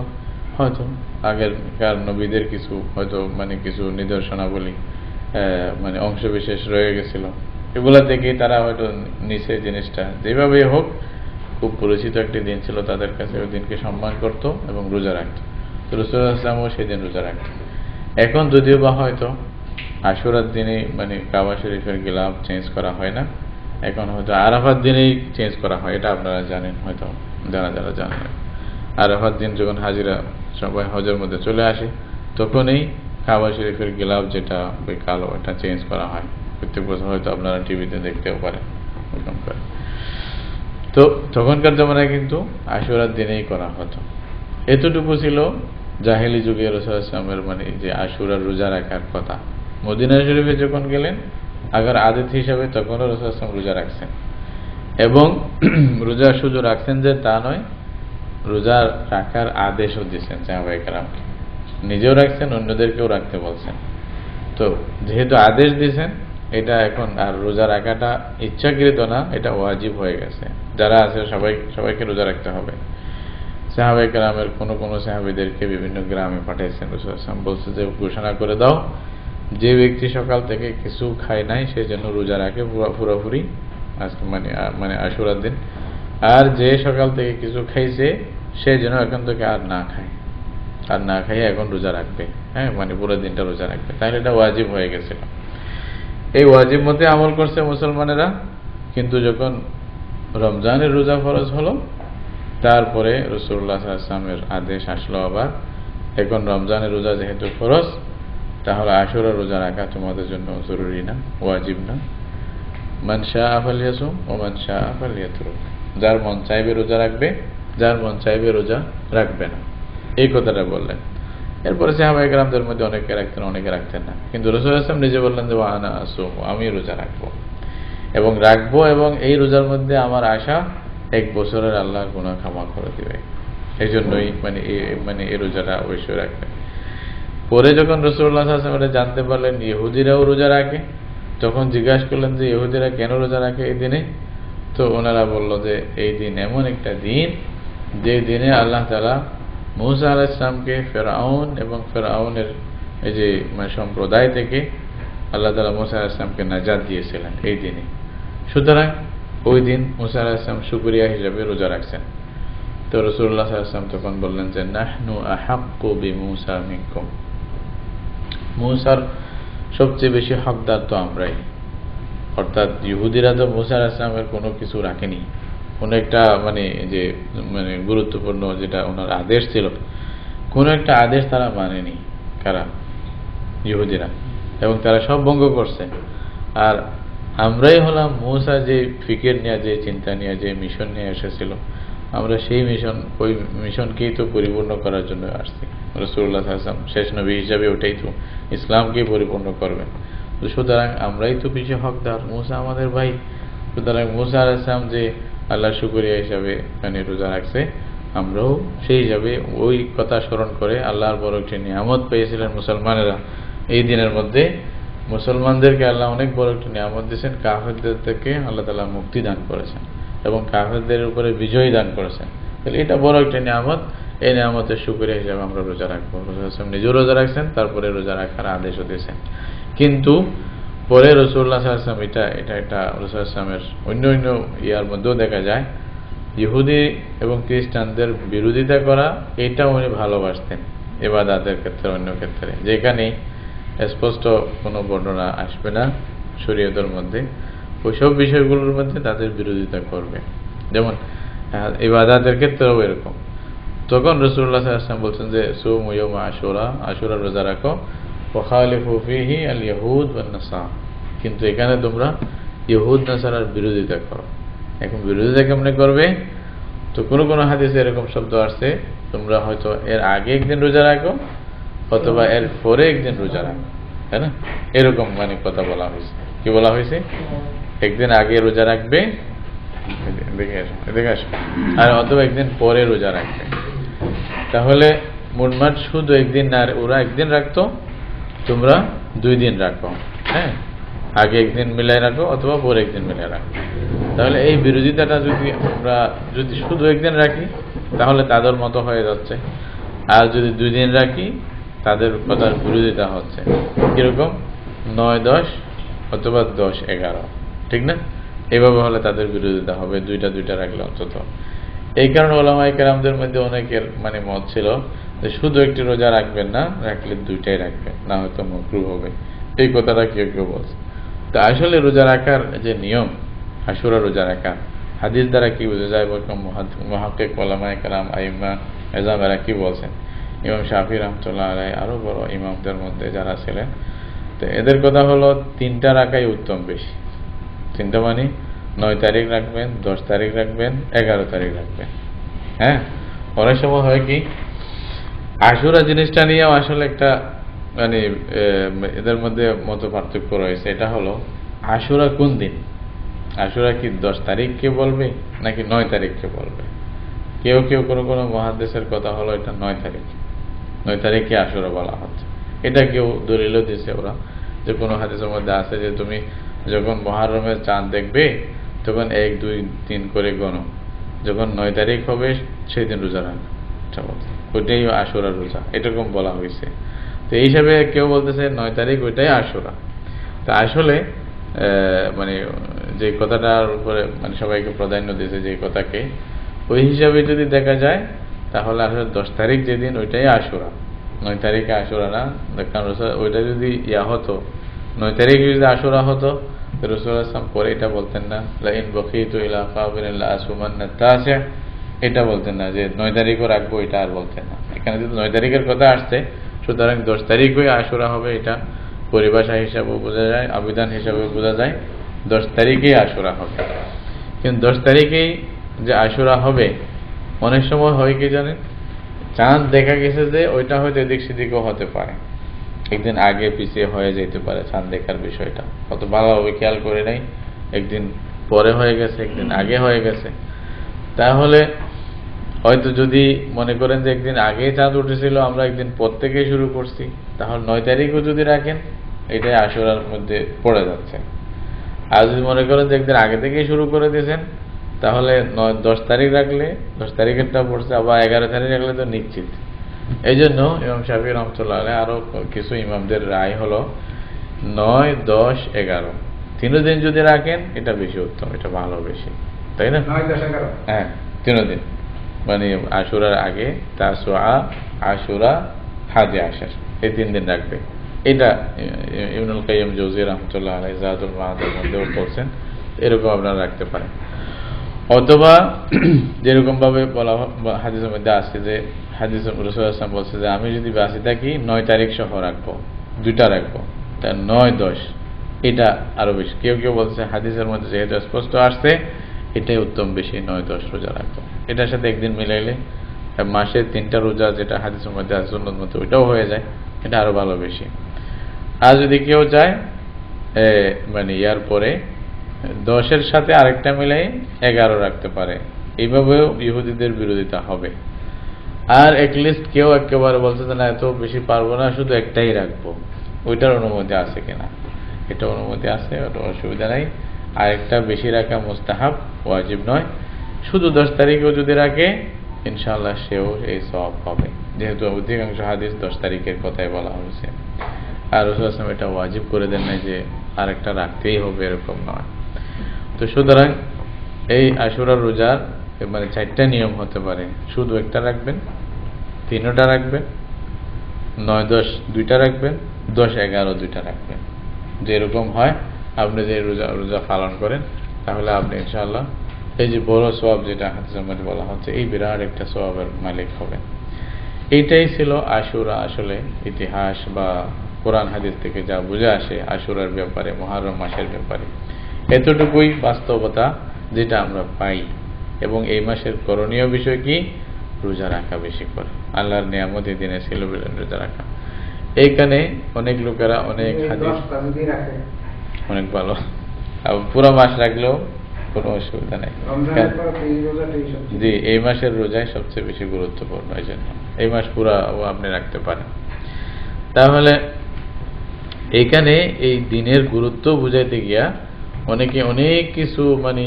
হয়তো আগেরকার নবীদের কিছু হয়তো মানে কিছু নিদর্শনাবলী মানে অংশবিশেষ রয়ে গেছিল, এগুলা থেকেই তারা হয়তো নিচে জিনিসটা যেভাবে হোক খুব পরিচিত একটি দিন ছিল তাদের কাছে, ওই দিনকে সম্মান করত এবং রোজা রাখত। তো রাসূলুল্লাহ সাল্লাল্লাহু আলাইহি ওয়াসাল্লামও সেদিন রোজা রাখত। এখন যদিও বা হয়তো আশুরার দিনে মানে কাবা শরীফের গিলাফ চেঞ্জ করা হয় না, এখন হয়তো আরাফার দিনেই চেঞ্জ করা হয়, এটা আপনারা জানেন হয়তো, যারা যারা জানেন। আরাফার দিন যখন হাজিরা সবাই হজের মধ্যে চলে আসে তখনই কাবা শরীফের গিলাফ যেটা ওই কালো, এটা চেঞ্জ করা হয়। প্রত্যেক বছর হয়তো আপনারা টিভিতে দেখতেও পারেন ওরকম করে। তো তখনকার জামানায় কিন্তু আশুরার দিনেই করা হতো। এতটুকু ছিল জাহেলি যুগে রাসূলুল্লাহ সাল্লাল্লাহু আলাইহি ওয়াসাল্লামের মানে যে আশুরার রোজা রাখার কথা। মদিনা শরীফে যখন গেলেন আগার আদত হিসাবে তখনও রাসূলুল্লাহ সাল্লাল্লাহু আলাইহি ওয়াসাল্লাম রোজা রাখছেন, এবং রোজা শুধু রাখছেন যে তা নয়, রোজা রাখার আদেশও দিয়েছেন সাহাবায়ে কেরামকে, নিজেও রাখছেন, অন্যদেরকেও রাখতে বলছেন। তো যেহেতু আদেশ দিয়েছেন, এটা এখন আর রোজা রাখাটা ইচ্ছাকৃত না, এটা ওয়াজিব হয়ে গেছে। যারা আছে সবাইকে রোজা রাখতে হবে। সাহাবায়ে কেরামের কোনো সাহাবীদেরকে বিভিন্ন গ্রামে পাঠিয়েছেন রাসূলুল্লাহ সাল্লাল্লাহু আলাইহি ওয়াসাল্লাম, বলছে যে ঘোষণা করে দাও যে ব্যক্তি সকাল থেকে কিছু খায় নাই সে যেন রোজা রাখে পুরোপুরি আজকে মানে আশুরার দিন, আর যে সকাল থেকে কিছু খাইছে সে যেন এখন থেকে আর না খায় এখন রোজা রাখবে, হ্যাঁ মানে পুরো দিনটা রোজা রাখবে। তাহলে এটা ওয়াজিব হয়ে গেছিল। এই ওয়াজিব মতে আমল করছে মুসলমানেরা, কিন্তু যখন রমজানের রোজা ফরজ হলো তারপরে রাসূলুল্লাহ সাল্লাল্লাহু আলাইহি ওয়াসাল্লামের আদেশ আসলো আবার, এখন রমজানের রোজা যেহেতু ফরজ, তাহলে আশুরার রোজা রাখা তোমাদের জন্য জরুরি না, ওয়াজিব না। মান শাআ ফালইয়াসুম ওয়া মান শাআ ফালইয়াতরুক, যার মন চাইবে রোজা রাখবে, যার মন চাইবে রোজা রাখবে না, এই কথাটা বললেন। এরপরে সাহাবায়ে কেরামদের মধ্যে অনেকে রাখতেন, অনেকে রাখতেন না, কিন্তু রাসূলুল্লাহ সাল্লাল্লাহু আলাইহি ওয়াসাল্লাম নিজে বললেন যে ওয়া আনা আসুম, আমি রোজা রাখবো এবং এই রোজার মধ্যে আমার আশা 1 বছরের আল্লাহর গুনাহ ক্ষমা করে দিবে। এই জন্যই মানে এই রোজাটা অবশ্যই রাখবেন। পরে যখন রাসূলুল্লাহ সাল্লাল্লাহু আলাইহি ওয়াসাল্লাম জানতে পারলেন ইহুদিরাও রোজা রাখে, তখন জিজ্ঞাসা করলেন যে ইহুদিরা কেন রোজা রাখে এই দিনে? তো ওনারা বলল যে এই দিন এমন একটা দিন যে দিনে আল্লাহ তাআলা মূসা আলাইহিস সালামকে ফেরাউন এবং ফেরাউনের এই যে সম্প্রদায় থেকে আল্লাহ তাআলা মূসা আলাইহিস সালামকে নাজাত দিয়েছিলেন এই দিনে। সুতরাং ওই দিন মূসা আলাইহিস সালাম শুকরিয়া হিসেবে রোজা রাখছেন। তো রাসূলুল্লাহ সাল্লাল্লাহু আলাইহি ওয়াসাল্লাম তখন বললেন যে নাহনু আহাক্কু বিমূসা মিনকুম, মূসার সবচেয়ে বেশি হকদার তো আমরাই। অর্থাৎ ইহুদিরা তো মূসা আলাইহিস সালামের কোনো কিছু রাখেনি, কোনো একটা যে গুরুত্বপূর্ণ যেটা ওনার আদেশ ছিল, কোনো একটা আদেশ তারা মানেনি। কারা? ইহুদিরা। এবং তারা সব ভঙ্গ করছে। আর আমরাই হলাম মূসা যে ফিকির নিয়ে, যে চিন্তা নিয়ে, যে মিশন নিয়ে এসেছিল, আমরা সেই ওই মিশনকেই তো পরিপূর্ণ করার জন্য আসছি। রাসূলুল্লাহ সাল্লাল্লাহু আলাইহি ওয়াসাল্লাম শেষ নবী হিসাবে ওটাই তো ইসলামকে পরিপূর্ণ করবেন। তো সুতরাং আমরাই তো বেশি হকদার, মূসা আমাদের ভাই। সুতরাং মূসা আলাইহিস সালাম যে আল্লাহর শুকরিয়া হিসাবে রোজা রাখছে, আমরাও সেই হিসাবে ওই কথা স্মরণ করে আল্লাহর বড় একটি নিয়ামত পেয়েছিলেন মুসলমানেরা। এই দিনের মধ্যে মুসলমানদেরকে আল্লাহ অনেক বড় একটি নিয়ামত দিয়েছেন, কাফেরদের থেকে আল্লাহ তাআলা মুক্তি দান করেছেন এবং কাফেরদের উপরে বিজয় দান করেছেন। তাহলে এটা বড় একটা নিয়ামত। এই নিয়ামতের শুকরিয়া হিসেবে আমরা রোজা রাখবো। রাসূল নিজেও রোজা রাখছেন, তারপরে রোজা রাখার আদেশও দিয়েছেন। কিন্তু পরে রাসূলুল্লাহ সাল্লাল্লাহু আলাইহি ওয়াসাল্লাম এটা একটা রাসূলুল্লাহ সাল্লামের অন্য ইয়ার মধ্যেও দেখা যায়, ইহুদি এবং খ্রিস্টানদের বিরোধিতা করা এটা উনি ভালোবাসতেন ইবাদতের ক্ষেত্রে, অন্য ক্ষেত্রে যেখানে স্পষ্ট কোনো বর্ণনা আসবে না শরীয়তের মধ্যে, ওইসব বিষয়গুলোর মধ্যে তাদের বিরোধিতা করবে। যেমন ইবাদতের ক্ষেত্রেও এরকম। তখন রাসূলুল্লাহ সাল্লাল্লাহু আলাইহি ওয়াসাল্লাম বলছেন যে সুমু ইয়াউমা আশুরা, আশুরা রোজা রাখো, ওয়া খালিফু ফীহি আল ইয়াহুদ ওয়ান নাসারা, কিন্তু এখানে তোমরা ইহুদ নাসারার বিরোধিতা করো। এখন বিরোধিতা কেমনে করবে? তো কোনো হাদিসে এরকম শব্দ আসছে, তোমরা হয়তো এর আগে একদিন রোজা রাখো অথবা এর পরে একদিন রোজা রাখো, তাই না? এরকম কথা বলা হয়েছে। কি বলা হয়েছে? একদিন আগে রোজা রাখবে, দেখে আসো, আর অথবা একদিন পরে রোজা রাখবে। তাহলে মোটমাট শুধু একদিন না, ওরা একদিন রাখতো, তোমরা 2 দিন রাখো। হ্যাঁ, আগে একদিন মিলাই রাখো অথবা পরে একদিন মিলাই রাখো। তাহলে এই বিরোধিতাটা যদি শুধু একদিন রাখি তাহলে তাদের মতো হয়ে যাচ্ছে, আর যদি 2 দিন রাখি তাদের কথার বিরোধিতা হচ্ছে। কিরকম? 9-10 অথবা 10-11, ঠিক না? এভাবে হলে তাদের বিরোধিতা হবে, দুইটা রাখলে অন্তত। এই কারণে উলামায়ে কেরামদের মধ্যে অনেকের মত ছিল যে শুধু একটি রোজা রাখবেন না, রাখলে 2টাই রাখবেন, না হয়তো মাকরুহ হবে। এই কথাটা কেউ বলছে। তো আসলে রোজা রাখার যে নিয়ম, আশুরা রোজা রাখা, হাদিস দ্বারা কি বোঝা যায়? মুহাক্কিক উলামায়ে কেরাম, আইম্মা এজামেরা কি বলছেন? ইমাম শাফি রাহমাতুল্লাহ আলাইহি আরো বড় ইমামদের মধ্যে যারা ছিলেন, তো এদের কথা হলো 3টা রাখাই উত্তম বেশি। 3টা 9 তারিখ রাখবেন, 10 তারিখ রাখবেন, 11 তারিখ রাখবেন। হ্যাঁ, অনেক সময় হয় কি, আশুরা জিনিসটা নিয়েও আসলে একটা এদের মধ্যে মত পার্থক্য রয়েছে। এটা হলো আশুরা কোন দিন? আশুরা কি 10 তারিখকে বলবে নাকি 9 তারিখকে বলবে? কেউ কোনো মুহাদ্দিসের কথা হলো এটা 9 তারিখে আশুরা বলা হচ্ছে। এটা কেউ দলিলও দিয়েছে ওরা, যে কোনো হাদিসের মধ্যে আছে যে তুমি যখন মুহররমের চাঁদ দেখবে তখন 1, 2, 3 করে গণো, যখন 9 তারিখ হবে সেই দিন রোজা রাখো। ওইটাই আশুরা রোজা, এরকম বলা হয়েছে। তো এই হিসাবে কেউ বলতেছে 9 তারিখ ওইটাই আশুরা। তা আসলে যে কথাটার উপরে সবাইকে প্রাধান্য দিয়েছে, যে কথাকে, ওই হিসাবে যদি দেখা যায় তাহলে আসলে 10 তারিখ যেদিন ওইটাই আশুরা, 9 তারিখে আশুরা না। কারণ ওইটা যদি হতো, 9 তারিখে যদি আশুরা হতো, রাসূলুল্লাহ সাল্লাল্লাহু আলাইহি ওয়াসাল্লাম পরে এটা বলতেন না, লা ইন বাকিতু ইলা কাবিল লা আসুমান্না তাসিয়া, এটা বলতেন না যে 9 তারিখও রাখবো, এটা আর বলতেন না। এখানে যদি 9 তারিখের কথা আসছে, সুতরাং 10 তারিখই আশুরা হবে, এটা পরিভাষা হিসাবেও বোঝা যায়, আবিধান হিসাবেও বোঝা যায়, 10 তারিখেই আশুরা হবে। কিন্তু 10 তারিখেই যে আশুরা হবে, অনেক সময় হয় কি জানেন, চাঁদ দেখা গেছে যে ওইটা হয়তো এদিক সেদিকও হতে পারে, একদিন আগে পিছিয়ে হয়ে যেতে পারে চাঁদ দেখার বিষয়টা, অত ভালোভাবে খেয়াল করে নাই, একদিন পরে হয়ে গেছে, একদিন আগে হয়ে গেছে। তাহলে হয়তো যদি মনে করেন যে একদিন আগে চাঁদ উঠেছিল, আমরা একদিন পর থেকে শুরু করছি, তাহলে 9 তারিখও যদি রাখেন এটাই আশুরার মধ্যে পড়ে যাচ্ছে। আর যদি মনে করেন যে একদিন আগে থেকেই শুরু করে দিয়েছেন, তাহলে 10 তারিখ রাখলে 10 তারিখেরটা পড়ছে, আবার 11 তারিখ রাখলে তো নিশ্চিত। এই জন্য ইমাম শাফি রহমতুল্লাহ আলাইহি আরো কিছু ইমামদের রায় হলো 9, 10, 11 3 দিন যদি রাখেন এটা বেশি উত্তম, এটা ভালো বেশি, তাই না? 9, 10, 11 হ্যাঁ, 3 দিন, মানে আশুরার আগে, তাসুআ, আশুরা, হাদি আশার, এই 3 দিন রাখবে। এটা ইবনুল কাইয়্যিম জাওযী রাহমাতুল্লাহ আলাইহি যাদুল মাআদের মধ্যেও বলছেন, এরকম আপনারা রাখতে পারেন। অথবা যেরকম ভাবে বলা হাদিসের মধ্যে আছে যে হাদিস রাসূলুল্লাহ সাল্লাল্লাহু আলাইহি ওয়াসাল্লাম বলছে যে আমি যদি বাঁচি থাকি 9 তারিখ সহ রাখবো, 2টা রাখবো, তা 9, 10 এটা আরো বেশি। কেউ কেউ বলছে হাদিসের মধ্যে যেহেতু স্পষ্ট আসছে এটাই উত্তম, বেশি 9, 10 রোজা রাখবো। এটার সাথে একদিন মিলাইলে মাসে 3টা রোজা যেটা হাদিসের মধ্যে আছে সুন্নত মতো ওইটাও হয়ে যায়, এটা আরো ভালো বেশি। আর যদি কেউ চায় মানে ইয়ার পরে 10-এর সাথে আরেকটা মিলাই 11 রাখতে পারে, এইভাবেও ইহুদিদের বিরোধিতা হবে। আর লিস্ট কেউ একেবারে বলছে যে না এত বেশি পারবো না, শুধু একটাই রাখবো, ওইটার অনুমতি আছে কিনা? এটা অনুমতি আছে, ওটা অসুবিধা নাই। আরেকটা বেশি রাখা মুস্তাহাব, ওয়াজিব নয়। শুধু 10 তারিখেও যদি রাখে ইনশাআল্লাহ সেও এই সওয়াব পাবে, যেহেতু অধিকাংশ হাদিস 10 তারিখের কথাই বলা হয়েছে। আর রাসূলুল্লাহ সাল্লাল্লাহু আলাইহি ওয়াসাল্লাম এটা ওয়াজিব করে দেন নাই যে আরেকটা রাখতেই হবে, এরকম নয়। তো সুতরাং এই আশুরার রোজার মানে 4টা নিয়ম হতে পারে, শুধু একটা রাখবেন, 3টা রাখবেন, 9, 10 2টা রাখবেন, 10, 11 2টা রাখবেন। যেরকম হয় আপনি যে রোজা পালন করেন, তাহলে আপনি ইনশাআল্লাহ এই যে বড় সওয়াব যেটা হাদিসের মধ্যে বলা হচ্ছে এই বিরাট একটা সওয়াবের মালিক হবেন। এইটাই ছিল আশুরা। আসলে ইতিহাস বা কোরআন হাদিস থেকে যা বুঝে আসে আশুরার ব্যাপারে, মুহররম মাসের ব্যাপারে, এতটুকুই বাস্তবতা যেটা আমরা পাই। এবং এই মাসের করণীয় বিষয় কি? রোজা রাখা বেশি করে, আল্লাহর নিয়ামত এই দিনে ছিল রোজা রাখা। এইখানে অনেক লোকেরা অনেক হাদিস অনেক ভালো, পুরো মাস রাখলেও কোনো অসুবিধা নেই। জি, এই মাসের রোজাই সবচেয়ে বেশি গুরুত্বপূর্ণ, এই জন্য এই মাস পুরো আপনি রাখতে পারেন। তাহলে এইখানে এই দিনের গুরুত্ব বুঝাইতে গিয়া অনেকে অনেক কিছু মানে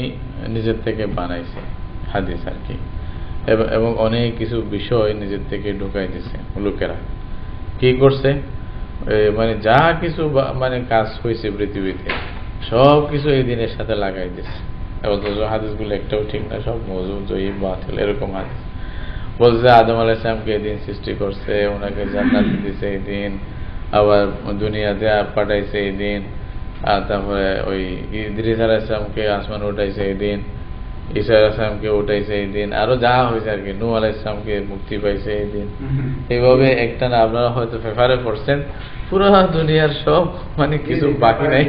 নিজের থেকে বানাইছে হাদিস আর কি, এবং অনেক কিছু বিষয় নিজের থেকে ঢুকাই দিছে লোকেরা। কি করছে? মানে যা কিছু মানে কাজ হয়েছে পৃথিবীতে সব কিছু এই দিনের সাথে লাগাই দিছে। অথচ হাদিসগুলো একটাও ঠিক না, সব মওযূ, জয়ীফ, বাতিল, এরকম হাদিস। বলছে আদম আলাইহিস সালামকে এই দিন সৃষ্টি করছে, ওনাকে জান্নাত দিয়েছে এই দিন, আবার দুনিয়াতে পাঠাইছে এই দিন, আর তারপরে ওই ইদ্রিস আলাইহিস সালামকে আসমান উঠাইছে এই দিন, ঈসা আলাইহিস সালামকে উঠাইছে এই দিন, আরো যা হয়েছে আর কি, নূহ আলাইহিস সালামকে মুক্তি পাইছে এই দিন। এইভাবে একটা না আপনারা হয়তো পেপারে পড়ছেন, পুরো দুনিয়ার সব মানে কিছু বাকি নাই।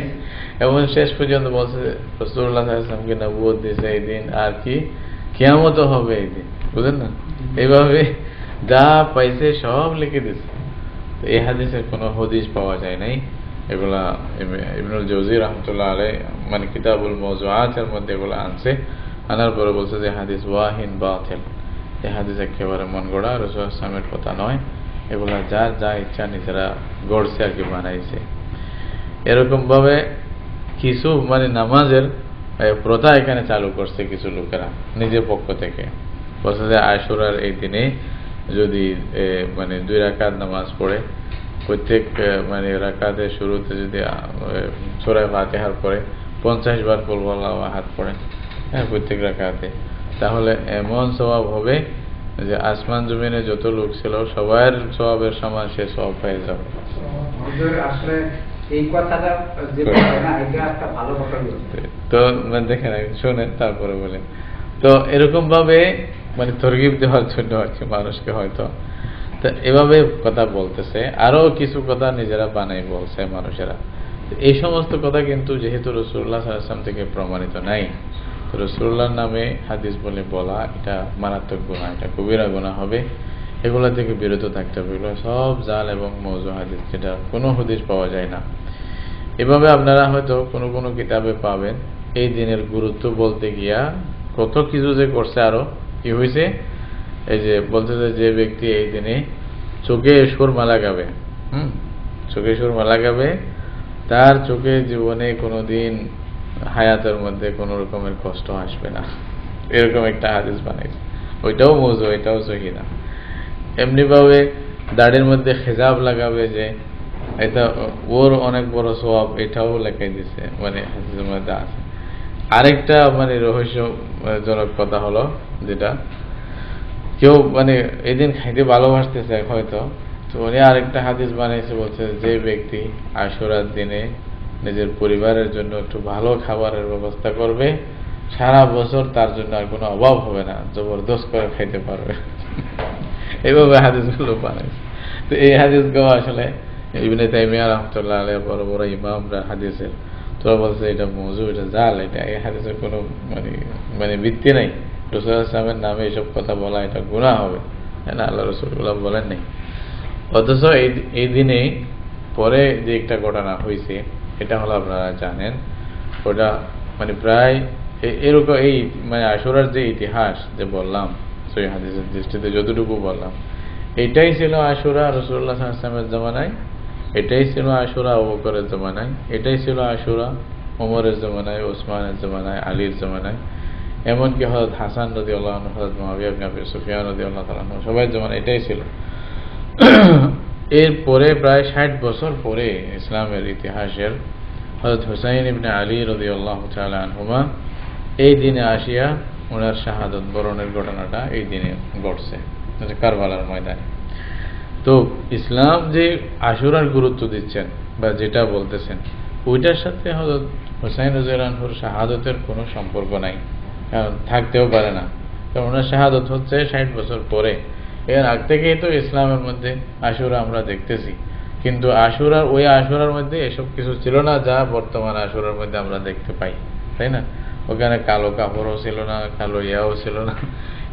এবং শেষ পর্যন্ত বলছে রাসূলুল্লাহ সাল্লাল্লাহু আলাইহি ওয়াসাল্লামকে নবুয়ত দিয়েছে এই দিন, আর কি কিয়ামত হবে এই দিন, বুঝলেন না? এইভাবে যা পাইছে সব লিখে দিছে। তো এই হাদিসের কোনো হদিস পাওয়া যায় নাই। এগুলা ইবনুল জাওযী রাহমাতুল্লাহ আলাইহি মানে কিতাবুল মাওযুআতের মধ্যে এগুলা আনছে। আনার পরে বলছে যে হাদিস ওয়াহিন বাতিল, এই হাদিস একেবারে মন গড়া, রাসূলুল্লাহ সাল্লাল্লাহু আলাইহি ওয়াসাল্লামের কথা নয়। এগুলা যার যা ইচ্ছা নিজেরা গড়ছে আর কি, বানাইছে। এরকম ভাবে কিছু মানে নামাজের প্রথা এখানে চালু করছে কিছু লোকেরা নিজের পক্ষ থেকে। বলছে যে আশুরার এই দিনে যদি মানে 2 রাকাত নামাজ পড়ে, প্রত্যেক মানে রাকাতের শুরুতে যদি সূরা ফাতিহার পরে 50 বার কুল হুয়াল্লাহু আহাদ পড়েন, হ্যাঁ, প্রত্যেক রাকাতে, তাহলে এমন সওয়াব হবে যে আসমান জমিনে যত লোক ছিল সবার সওয়াবের সমান সে সওয়াব পেয়ে যাবে। আসলে এই কথাটা যে না, এটা একটা ভালো কথা বলতে। তো দেখেন, শুনেন তারপরে বলেন। তো এরকম ভাবে মানে তরগিব দেওয়ার জন্য আর কি মানুষকে হয়তো তো এভাবে কথা বলতেছে। আরো কিছু কথা নিজেরা বানাই বলছে মানুষেরা। এই সমস্ত কথা কিন্তু যেহেতু রাসূলুল্লাহ সাল্লাল্লাহু আলাইহি ওয়াসাল্লাম থেকে প্রমাণিত নাই, তো রাসূলুল্লাহর নামে হাদিস বলে বলা এটা মারাত্মক গুনাহ, এটা কবিরা গুনাহ হবে। এগুলা থেকে বিরত থাকতে হবে। এগুলো সব জাল এবং মওযূ হাদিস, যেটা কোনো হাদিস পাওয়া যায় না। এভাবে আপনারা হয়তো কোনো কোনো কিতাবে পাবেন এই দিনের গুরুত্ব বলতে গিয়া কত কিছু যে করছে, আরো কি হয়েছে এই যে বলতেছে যে ব্যক্তি এই দিনে চোখে সুরমা লাগাবে, চোখে সুরমা লাগাবে, তার চোখে জীবনে কোনোদিন হায়াতের মধ্যে কোনো রকমের কষ্ট আসবে না, এরকম একটা হাদিস বানাইছে। ওইটাও মৌজু, এটাও সহি না। এমনি ভাবে দাড়ির মধ্যে খেজাব লাগাবে, যে এটা ওর অনেক বড় সওয়াব, এটাও লেখাই দিছে, মানে হাদিসের মধ্যে আছে। আরেকটা মানে রহস্যজনক কথা হলো, যেটা কেউ মানে এদিন খাইতে ভালোবাসতেছে হয়তো, তো উনি আরেকটা হাদিস বানাইছে, বলছে যে ব্যক্তি আশুরার দিনে নিজের পরিবারের জন্য একটু ভালো খাবারের ব্যবস্থা করবে, সারা বছর তার জন্য আর কোনো অভাব হবে না, জবরদস্ত করে খাইতে পারবে। এইভাবে হাদিসগুলো বানাইছে। তো এই হাদিসগুলো আসলে ইবনে তাইমিয়া রাহমাতুল্লাহ আলাইহি বড় বড় ইমামরা হাদিসের, তোরা বলছে এটা মওযু, এটা জাল, এটা এই হাদিসের কোনো মানে ভিত্তি নাই। রাসূল সাল্লাল্লাহু আলাইহি ওয়াসাল্লামের নামে এসব কথা বলা এটা গুনাহ হবে, না, আল্লাহ রাসূলুল্লাহ বলেন নাই। অথচ এই দিনে পরে যে একটা ঘটনা হয়েছে, এটা হলো আপনারা জানেন, ওটা মানে প্রায় এরকম এই মানে আশুরার যে ইতিহাস যে বললাম, সহিহ হাদিসের দৃষ্টিতে যতটুকু বললাম, এটাই ছিল আশুরা রাসূলুল্লাহ সাল্লাল্লাহু আলাইহি ওয়াসাল্লামের জামানায়, এটাই ছিল আশুরা আবু বকরের জামানায়, এটাই ছিল আশুরা ওমরের জামানায়, ওসমানের জামানায়, আলীর জামানায়, এমনকি হযরত হাসান রাদিয়াল্লাহু আনহু, হযরত মুআবিয়া ইবনে আবি সুফিয়ান রাদিয়াল্লাহু তাআলা আনহু, সবাই জামানায় এটাই ছিল। এরপরে প্রায় 60 বছর পরে ইসলামের ইতিহাসের হযরত হুসাইন ইবনে আলী রাদিয়াল্লাহু তাআলা আনহুমা এই দিনে আসিয়া ওনার শাহাদাত বরণের ঘটনাটা এই দিনে ঘটছে, কারবালার ময়দানে। তো ইসলাম যে আশুরার গুরুত্ব দিচ্ছেন বা যেটা বলতেছেন, ওইটার সাথে হযরত হুসাইন রাদিয়াল্লাহু আনহুর শাহাদাতের কোনো সম্পর্ক নাই, কারণ থাকতেও পারে না, কারণ ওনার শাহাদাত হচ্ছে 60 বছর পরে। এর আগ থেকেই তো ইসলামের মধ্যে আশুরা আমরা দেখতেছি, কিন্তু ওই আশুরার মধ্যে এসব কিছু ছিল না যা বর্তমান আশুরার মধ্যে আমরা দেখতে পাই, তাই না? ওখানে কালো কাপড়ও ছিল না, কালো ইয়াও ছিল না।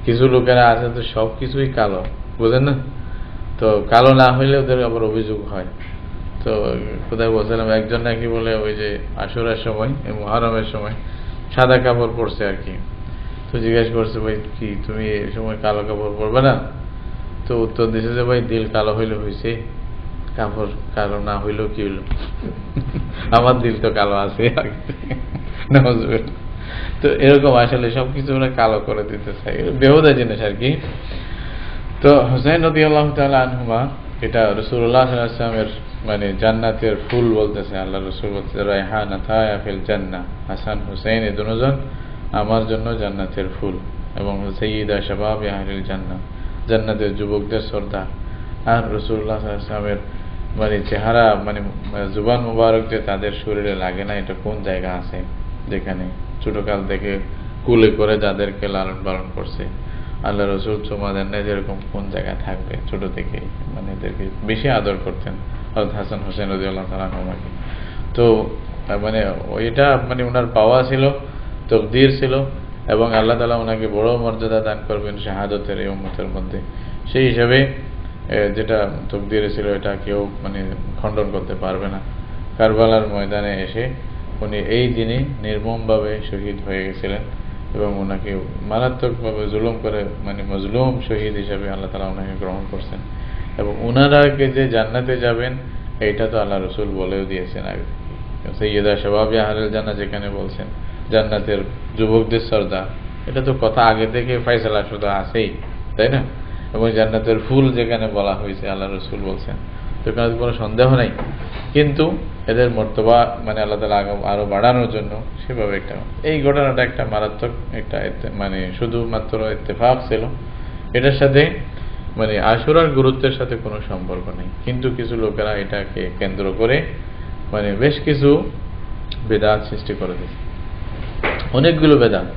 কিছু লোকেরা আছে তো সব কিছুই কালো, বুঝেন না? তো কালো না হইলে ওদের আবার অভিযোগ হয়। তো কোথায় বলছিলাম, একজন নাকি বলে ওই যে আশুরার সময়, মুহররমের সময় সাদা কাপড় পরছে আর কি। তো জিজ্ঞাসা করছে, ভাই কি তুমি এই সময় কালো কাপড় পরবে না? তো উত্তর দিছে যে, ভাই দিল কালো হইলে হয়েছে, কাপড় কালো না হইলেও কি হইলো, আমার দিল তো কালো আছে। তো এরকম আসলে সবকিছু ওরা কালো করে দিতে চাই, বেহুদা জিনিস আর কি। তো হুসাইন রাদিয়াল্লাহু তাআলা আনহুমা, এটা রাসূলুল্লাহ সাল্লাল্লাহু আলাইহি ওয়াসাল্লামের মানে জান্নাতের ফুল বলতেছে, আল্লাহ রাসূল বলতে রায়হানাতায়া ফিল জান্নাহ, হাসান হুসাইন এই দুজন আমার জন্য জান্নাতের ফুল, এবং সাইয়্যিদা শাবাবি আহলিল জান্নাহ, জান্নাতের যুবকদের সর্দার। আর রাসূলুল্লাহ সাল্লাল্লাহু আলাইহি ওয়াসাল্লামের মানে চেহারা, মানে জুবান মুবারক যে তাদের শরীরে লাগে না, এটা কোন জায়গা আছে যেখানে ছোটকাল থেকে কুলে করে যাদেরকে লালন পালন করছে আল্লাহ রাসূল চুমা দেন না, যেরকম কোন জায়গায় থাকবে, ছোট থেকে মানে এদেরকে বেশি আদর করতেন হযরত হাসান হোসেন রাদিয়াল্লাহু তাআলা আনহুমাকে। তো মানে এটা মানে ওনার পাওয়া ছিল, তকদির ছিল, এবং আল্লাহ তাআলা ওনাকে বড় মর্যাদা দান করবেন শাহাদাতের এই উম্মতের মধ্যে। সেই হিসাবে যেটা তকদিরে ছিল, এটা কেউ মানে খণ্ডন করতে পারবে না। কারবালার ময়দানে এসে উনি এই দিনে নির্মমভাবে শহীদ হয়ে গেছিলেন, এবং ওনাকে মারাত্মকভাবে জুলুম করে মানে মজলুম শহীদ হিসাবে আল্লাহ তাআলা ওনাকে গ্রহণ করছেন। এবং ওনারাকে যে জান্নাতে যাবেন, এইটা তো আল্লাহ রাসূল বলেও দিয়েছেন আগে। সাইয়্যিদা শাবাবি আহলিল জান্নাহ যেখানে বলছেন জান্নাতের যুবকদের সর্দার, এটা তো কথা আগে থেকে ফয়সালা শুধু আছেই, তাই না? এবং জান্নাতের ফুল যেখানে বলা হয়েছে আল্লাহ রাসূল বলছেন, তো এখানে কোনো সন্দেহ নাই। কিন্তু এদের মর্তবা মানে আল্লাহ তাআলা আরো বাড়ানোর জন্য সেভাবে একটা এই ঘটনাটা একটা মারাত্মক একটা মানে শুধুমাত্র ইত্তেফাক ছিল, এটার সাথে মানে আশুরার গুরুত্বের সাথে কোনো সম্পর্ক নেই। কিন্তু কিছু লোকেরা এটাকে কেন্দ্র করে মানে বেশ কিছু বেদাত সৃষ্টি করে দিয়েছে, অনেকগুলো বেদাত।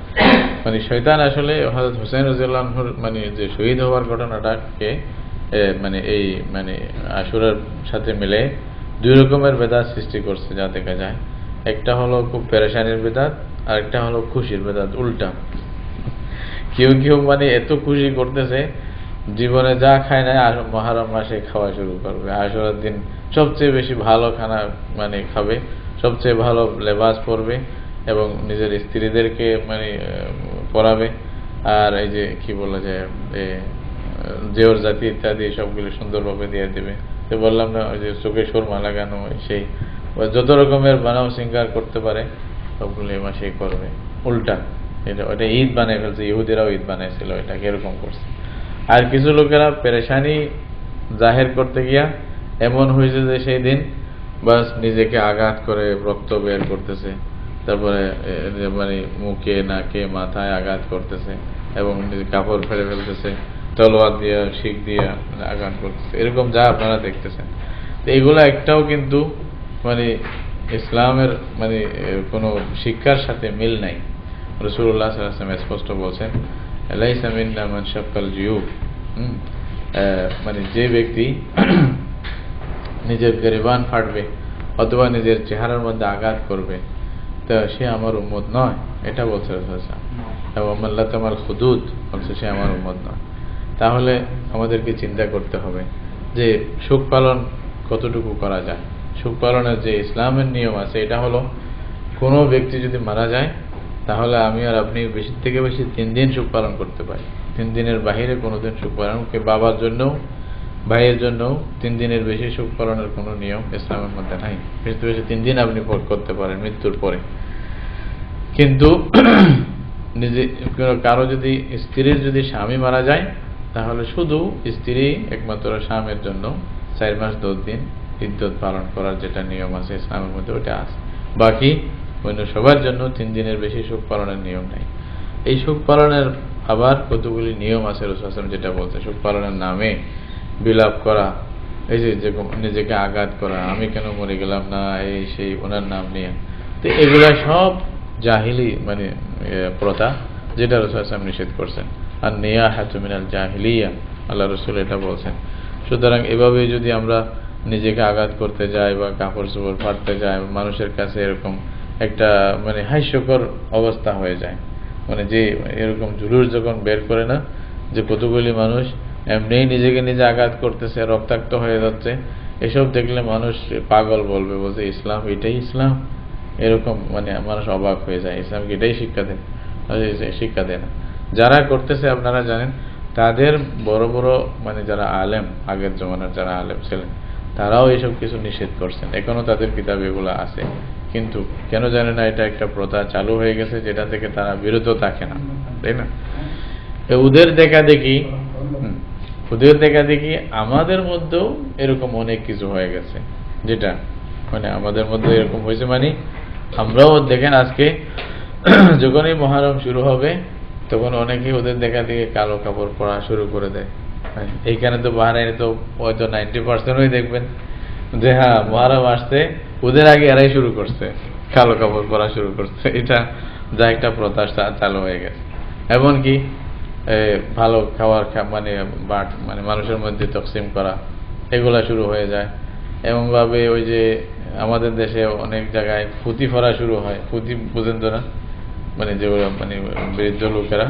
মানে শয়তান আসলে হযরত হুসাইন রাদিয়াল্লাহু আনহুর মানে যে শহীদ হওয়ার ঘটনাটাকে মানে এই মানে আশুরার সাথে মিলে দুই রকমের বেদাত সৃষ্টি করছে যা দেখা যায়। একটা হলো খুব পেরেশানির বেদাত, আর একটা হলো খুশির বেদাত, উল্টা। কেউ কেউ মানে এত খুশি করতেছে, জীবনে যা খায় না আর মুহররম মাসে খাওয়া শুরু করবে, আশুরার দিন সবচেয়ে বেশি ভালো খানা মানে খাবে, সবচেয়ে ভালো লেবাস পরবে, এবং নিজের স্ত্রীদেরকে মানে পরাবে, আর এই যে কি বলা যায় জেওর জাতি ইত্যাদি সবগুলো সুন্দরভাবে দিয়ে দেবে। তো বললাম না ওই যে চোখে সুরমা লাগানো সেই যত রকমের বানাও সিঙ্গার করতে পারে সবগুলো এই মাসেই করবে। উল্টা এটা ওটা ঈদ বানিয়ে ফেলছে, ইহুদিরাও ঈদ বানাইছিল, এটা কিরকম করছে। আর কিছু লোকেরা পেরেশানি জাহের করতে গিয়া এমন হয়েছে যে সেই দিন বাস নিজেকে আঘাত করে রক্ত বের করতেছে, তারপরে মানে মুখে নাকে মাথায় আঘাত করতেছে এবং নিজে কাপড় ফেলে ফেলতেছে, তলোয়ার দিয়ে শিখ দিয়ে আঘাত করতেছে, এরকম যা আপনারা দেখতেছেন। তো এগুলো একটাও কিন্তু মানে ইসলামের মানে কোনো শিক্ষার সাথে মিল নাই। রাসূলুল্লাহ সাল্লাল্লাহু আলাইহি ওয়াসাল্লাম স্পষ্ট বলছেন, লাইসা মিন্না মান শাক্কাল জিয়ুব, মানে যে ব্যক্তি নিজের গরিবান ফাটবে অথবা নিজের চেহারার মধ্যে আঘাত করবে তা সে আমার উম্মত নয়, এটা বলছে রাসূলুল্লাহ। এবং মাল্লাতামাল হুদুদ বলছে সে আমার উম্মত নয়। তাহলে আমাদেরকে চিন্তা করতে হবে যে শোক পালন কতটুকু করা যায়। শোক পালনের যে ইসলামের নিয়ম আছে এটা হলো, কোনো ব্যক্তি যদি মারা যায় তাহলে আমি আর আপনি বেশি থেকে বেশি 3 দিন শোক পালন করতে পারি। 3 দিনের বাহিরে কোনোদিন শোক পালন, বাবার জন্য ভাইয়ের জন্য 3 দিনের বেশি শোক পালনের কোনো নিয়ম ইসলামের মধ্যে নাই। বেশি বেশি 3 দিন আপনি করতে পারেন মৃত্যুর পরে। কিন্তু নিজে কারো যদি স্ত্রীর যদি স্বামী মারা যায় তাহলে শুধু স্ত্রী একমাত্র স্বামীর জন্য 4 মাস 10 দিন ইদ্যত পালন করার যেটা নিয়ম আছে ইসলামের মধ্যে ওটা আছে। বাকি অন্য সবার জন্য 3 দিনের বেশি শোক পালনের নিয়ম নাই। এই শোক পালনের আবার কতগুলি নিয়ম আছে। রাসূলুল্লাহ সাল্লাল্লাহু আলাইহি ওয়াসাল্লাম যেটা বলছে শোক পালনের নামে বিলাপ করা, এই যে নিজেকে আঘাত করা, আমি কেন মরে গেলাম না, এই সেই ওনার নাম নিয়ে, তো এগুলা সব জাহিলি মানে প্রথা, যেটা রাসূলুল্লাহ সাল্লাল্লাহু আলাইহি ওয়াসাল্লাম নিষেধ করছেন। আর নিয়াহাতু মিনাল জাহিলিয়া, আল্লাহ রাসূল এটা বলছেন। সুতরাং এভাবে যদি আমরা নিজেকে আঘাত করতে যাই বা কাপড় চোপড় ফাটতে যাই, মানুষের কাছে এরকম একটা মানে হাস্যকর অবস্থা হয়ে যায়। মানে যে এরকম জুলুস যখন বের করে না, যে কতগুলি মানুষ এমনিই নিজেকে নিজে আঘাত করতেছে, রক্তাক্ত হয়ে যাচ্ছে, এসব দেখলে মানুষ পাগল বলবে, বলছে ইসলাম এটাই ইসলাম, এরকম মানে মানুষ অবাক হয়ে যায়। ইসলাম কি এটাই শিক্ষা দেয়? শিক্ষা দেয় না। যারা করতেছে আপনারা জানেন, তাদের বড় বড় মানে যারা আলেম, আগের জমানার যারা আলেম ছিলেন, তারাও এইসব কিছু নিষেধ করছেন, এখনো তাদের কিতাব এগুলো আছে। কিন্তু কেন জানে না, এটা একটা প্রথা চালু হয়ে গেছে যেটা থেকে তারা বিরত থাকে না, তাই না? ওদের দেখা দেখি আমাদের মধ্যেও এরকম অনেক কিছু হয়ে গেছে, যেটা মানে আমাদের মধ্যে এরকম হয়েছে। মানে আমরাও দেখেন আজকে যখনই মহরম শুরু হবে তখন অনেকেই ওদের দেখা দেখে কালো কাপড় পরা শুরু করে দেয়। এইখানে তো বাহারাইনে তো হয়তো 90% দেখবেন যে হ্যাঁ মহরম আসছে, ওদের আগে এরাই শুরু করছে, কালো কাপড় পরা শুরু করছে। এটা যা একটা প্রথা চালু হয়ে গেছে। এমনকি ভালো খাওয়ার মানে বাট মানে মানুষের মধ্যে তকসিম করা, এগুলা শুরু হয়ে যায়। এমনভাবে ওই যে আমাদের দেশে অনেক জায়গায় ফুতি ফরা শুরু হয়। ফুতি বুঝেন তো না, মানে যেগুলো মানে বৃদ্ধ লোকেরা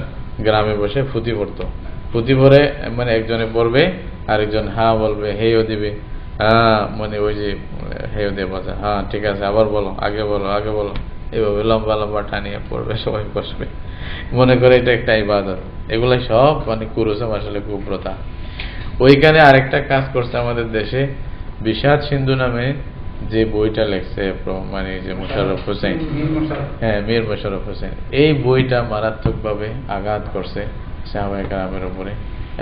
গ্রামে বসে ফুতি পড়তো। ফুতি পরে মানে একজনে পড়বে, আরেকজন হ্যাঁ বলবে, হেও দিবে, হ্যাঁ মানে ওই যে হেও দিয়ে বলছে, হ্যাঁ ঠিক আছে আবার বলো, আগে বলো, আগে বলো, এইভাবে লম্বা লম্বা টানিয়ে পড়বে, সবাই বসবে, মনে করে এটা একটা ইবাদত। এগুলা সব মানে কুরুসম, আসলে কুপ্রথা। ওইখানে আরেকটা কাজ করছে আমাদের দেশে, বিষাদ সিন্ধু নামে যে বইটা লেখছে মানে যে মোশাররফ হোসেন, হ্যাঁ মীর মোশাররফ হোসেন, এই বইটা মারাত্মকভাবে আঘাত করছে সাহাবায়ে কেরামের উপরে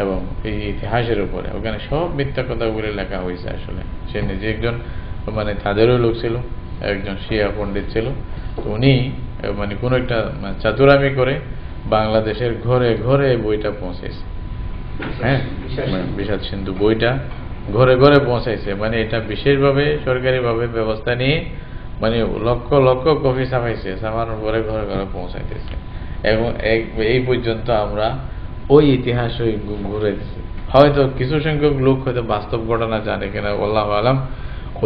এবং এই ইতিহাসের উপরে। ওখানে সব মিথ্যা কথাগুলি লেখা হয়েছে। আসলে সে নিজে একজন মানে তাদেরও লোক ছিল, একজন শিয়া পণ্ডিত ছিল। তো উনি মানে কোনো একটা চাতুরামি করে বাংলাদেশের ঘরে ঘরে বইটা পৌঁছেছে। হ্যাঁ, বিষাদ সিন্ধু বইটা ঘরে ঘরে পৌঁছাইছে। মানে এটা বিশেষভাবে সরকারিভাবে ব্যবস্থা নিয়ে মানে লক্ষ লক্ষ কপি ছাপাইছে, ছাপানোর পরে ঘরে ঘরে পৌঁছাইতেছে। এবং এই পর্যন্ত আমরা ওই ইতিহাস ওই ঘুরে দিচ্ছি। হয়তো কিছু সংখ্যক লোক হয়তো বাস্তব ঘটনা জানে কিনা আল্লাহু আলাম,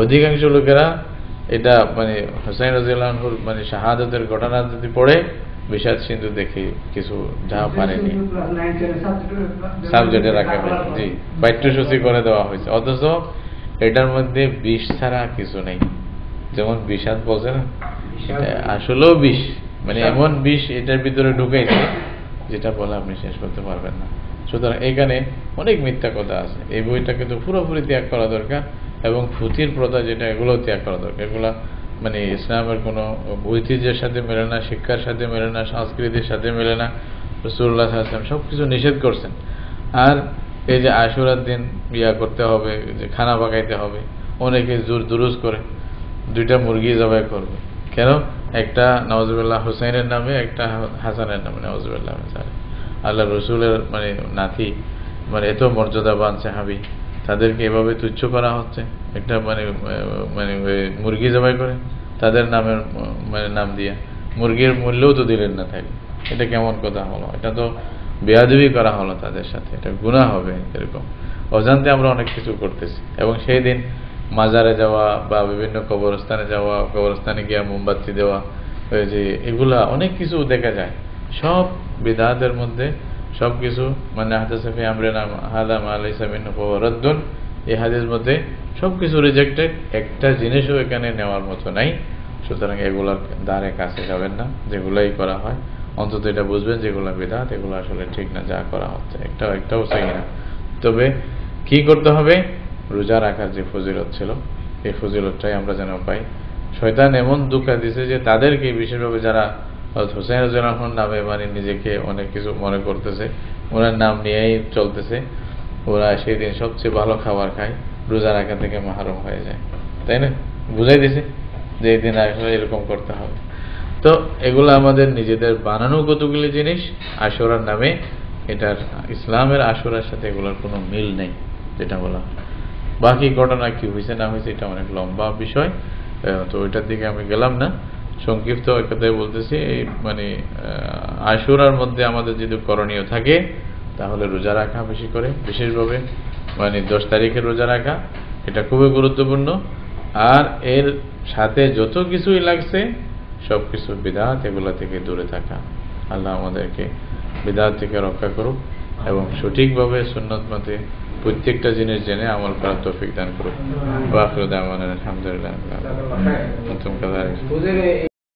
অধিকাংশ লোকেরা এটা মানে হুসাইন রাদিয়াল্লাহু আনহুর মানে শাহাদাতের ঘটনা যদি পড়ে বিষাদ সিন্ধু দেখে কিছু যা পারেনি, সাবজেক্টে রাখা হয়েছে, জি পাঠ্যসূচি করে দেওয়া হয়েছে। অথচ এটার মধ্যে বিষ ছাড়া কিছু নেই। যেমন বিষাদ বলছে না, আসলেও বিষ, মানে এমন বিষ এটার ভিতরে ঢুকাইছে যেটা বলে আপনি শেষ করতে পারবেন না। সুতরাং এখানে অনেক মিথ্যা কথা আছে। এই বইটা কিন্তু পুরোপুরি ত্যাগ করা দরকার, এবং ফুতির প্রথা যেটা, এগুলো ত্যাগ করা দরকার। এগুলা মানে ইসলামের কোনো ঐতিহ্যের সাথে মেলে না, শিক্ষার সাথে মেলে না, সংস্কৃতির সাথে মেলে না। রাসূলুল্লাহ সাল্লাল্লাহু আলাইহি ওয়াসাল্লাম সব কিছু নিষেধ করছেন। আর এই যে আশুরার দিন করতে হবে, যে খানা পাকাইতে হবে, অনেকে দুরুজ করে 2টা মুরগি জবাই করবে। কেন? একটা নওয়াজুবিল্লাহ হুসাইনের নামে, একটা হাসানের নামে, নওয়াজুবিল্লাহ। আল্লাহ রসুলের মানে নাতি, মানে এত মর্যাদাবান সাহাবী, তাদেরকে এভাবে তুচ্ছ করা হচ্ছে। একটা মানে মানে মুরগি জবাই করে তাদের নামের মানে নাম দিয়া, মুরগির মূল্যও তো দিলেন না তাই। এটা কেমন কথা হলো? এটা তো বেয়াদবি করা হলো তাদের সাথে, এটা গুনাহ হবে। এরকম অজান্তে আমরা অনেক কিছু করতেছি। এবং সেই দিন মাজারে যাওয়া বা বিভিন্ন কবরস্থানে যাওয়া, কবরস্থানে গিয়ে মোমবাতি দেওয়া, ওই যে এগুলা অনেক কিছু দেখা যায়। সব বিদআতের মধ্যে সব কিছু, মানে হাদাসাফি আমরিনা হাদা মা লাইসা মিনহু ফাহুয়া রাদ্দুন, এই হাদিসের মধ্যে সব কিছু রিজেক্টেড, একটা জিনিসও এখানে নেওয়ার মতো নাই। সুতরাং এগুলার দ্বারে কাছে যাবেন না, যেগুলাই করা হয়। অন্তত এটা বুঝবেন যেগুলো বিদআত, এগুলো আসলে ঠিক না, যা করা হচ্ছে একটাও সহি না। তবে কি করতে হবে? রোজা রাখার যে ফজিলত ছিল, এই ফজিলতটাই আমরা যেন পাই। শয়তান এমন ধোঁকা দিছে যে তাদেরকে, বিশেষভাবে যারা হোসেন রাদিয়াল্লাহু আনহু নামে মানে নিজেকে অনেক কিছু মনে করতেছে, ওনার নাম নিয়েই চলতেছে, ওরা সেই দিন সবচেয়ে ভালো খাবার খায়, রোজা রাখা থেকে মাহরুম হয়ে যায়। তাই না? বুঝাই দিছে যে এই দিন আসলে এরকম করতে হবে। তো এগুলো আমাদের নিজেদের বানানো কতগুলি জিনিস আশুরার নামে। এটার ইসলামের আশুরার সাথে এগুলোর কোনো মিল নেই, যেটা বলা হয়। বাকি ঘটনা কি হয়েছে না হয়েছে এটা অনেক লম্বা বিষয়, তো ওইটার দিকে আমি গেলাম না। সংক্ষিপ্ত ওই কথাই বলতেছি, এই মানে আশুরার মধ্যে আমাদের যদি করণীয় থাকে তাহলে রোজা রাখা, বেশি করে বিশেষভাবে মানে 10 তারিখের রোজা রাখা, এটা খুবই গুরুত্বপূর্ণ। আর এর সাথে যত কিছুই লাগছে সবকিছু বিদআত, এগুলা থেকে দূরে থাকা। আল্লাহ আমাদেরকে বিদআত থেকে রক্ষা করুক এবং সঠিকভাবে সুন্নত মতে প্রত্যেকটা জিনিস জেনে আমল করার তৌফিক দান করুক। ওয়া আখিরু দাওয়ানা আলহামদুলিল্লাহ।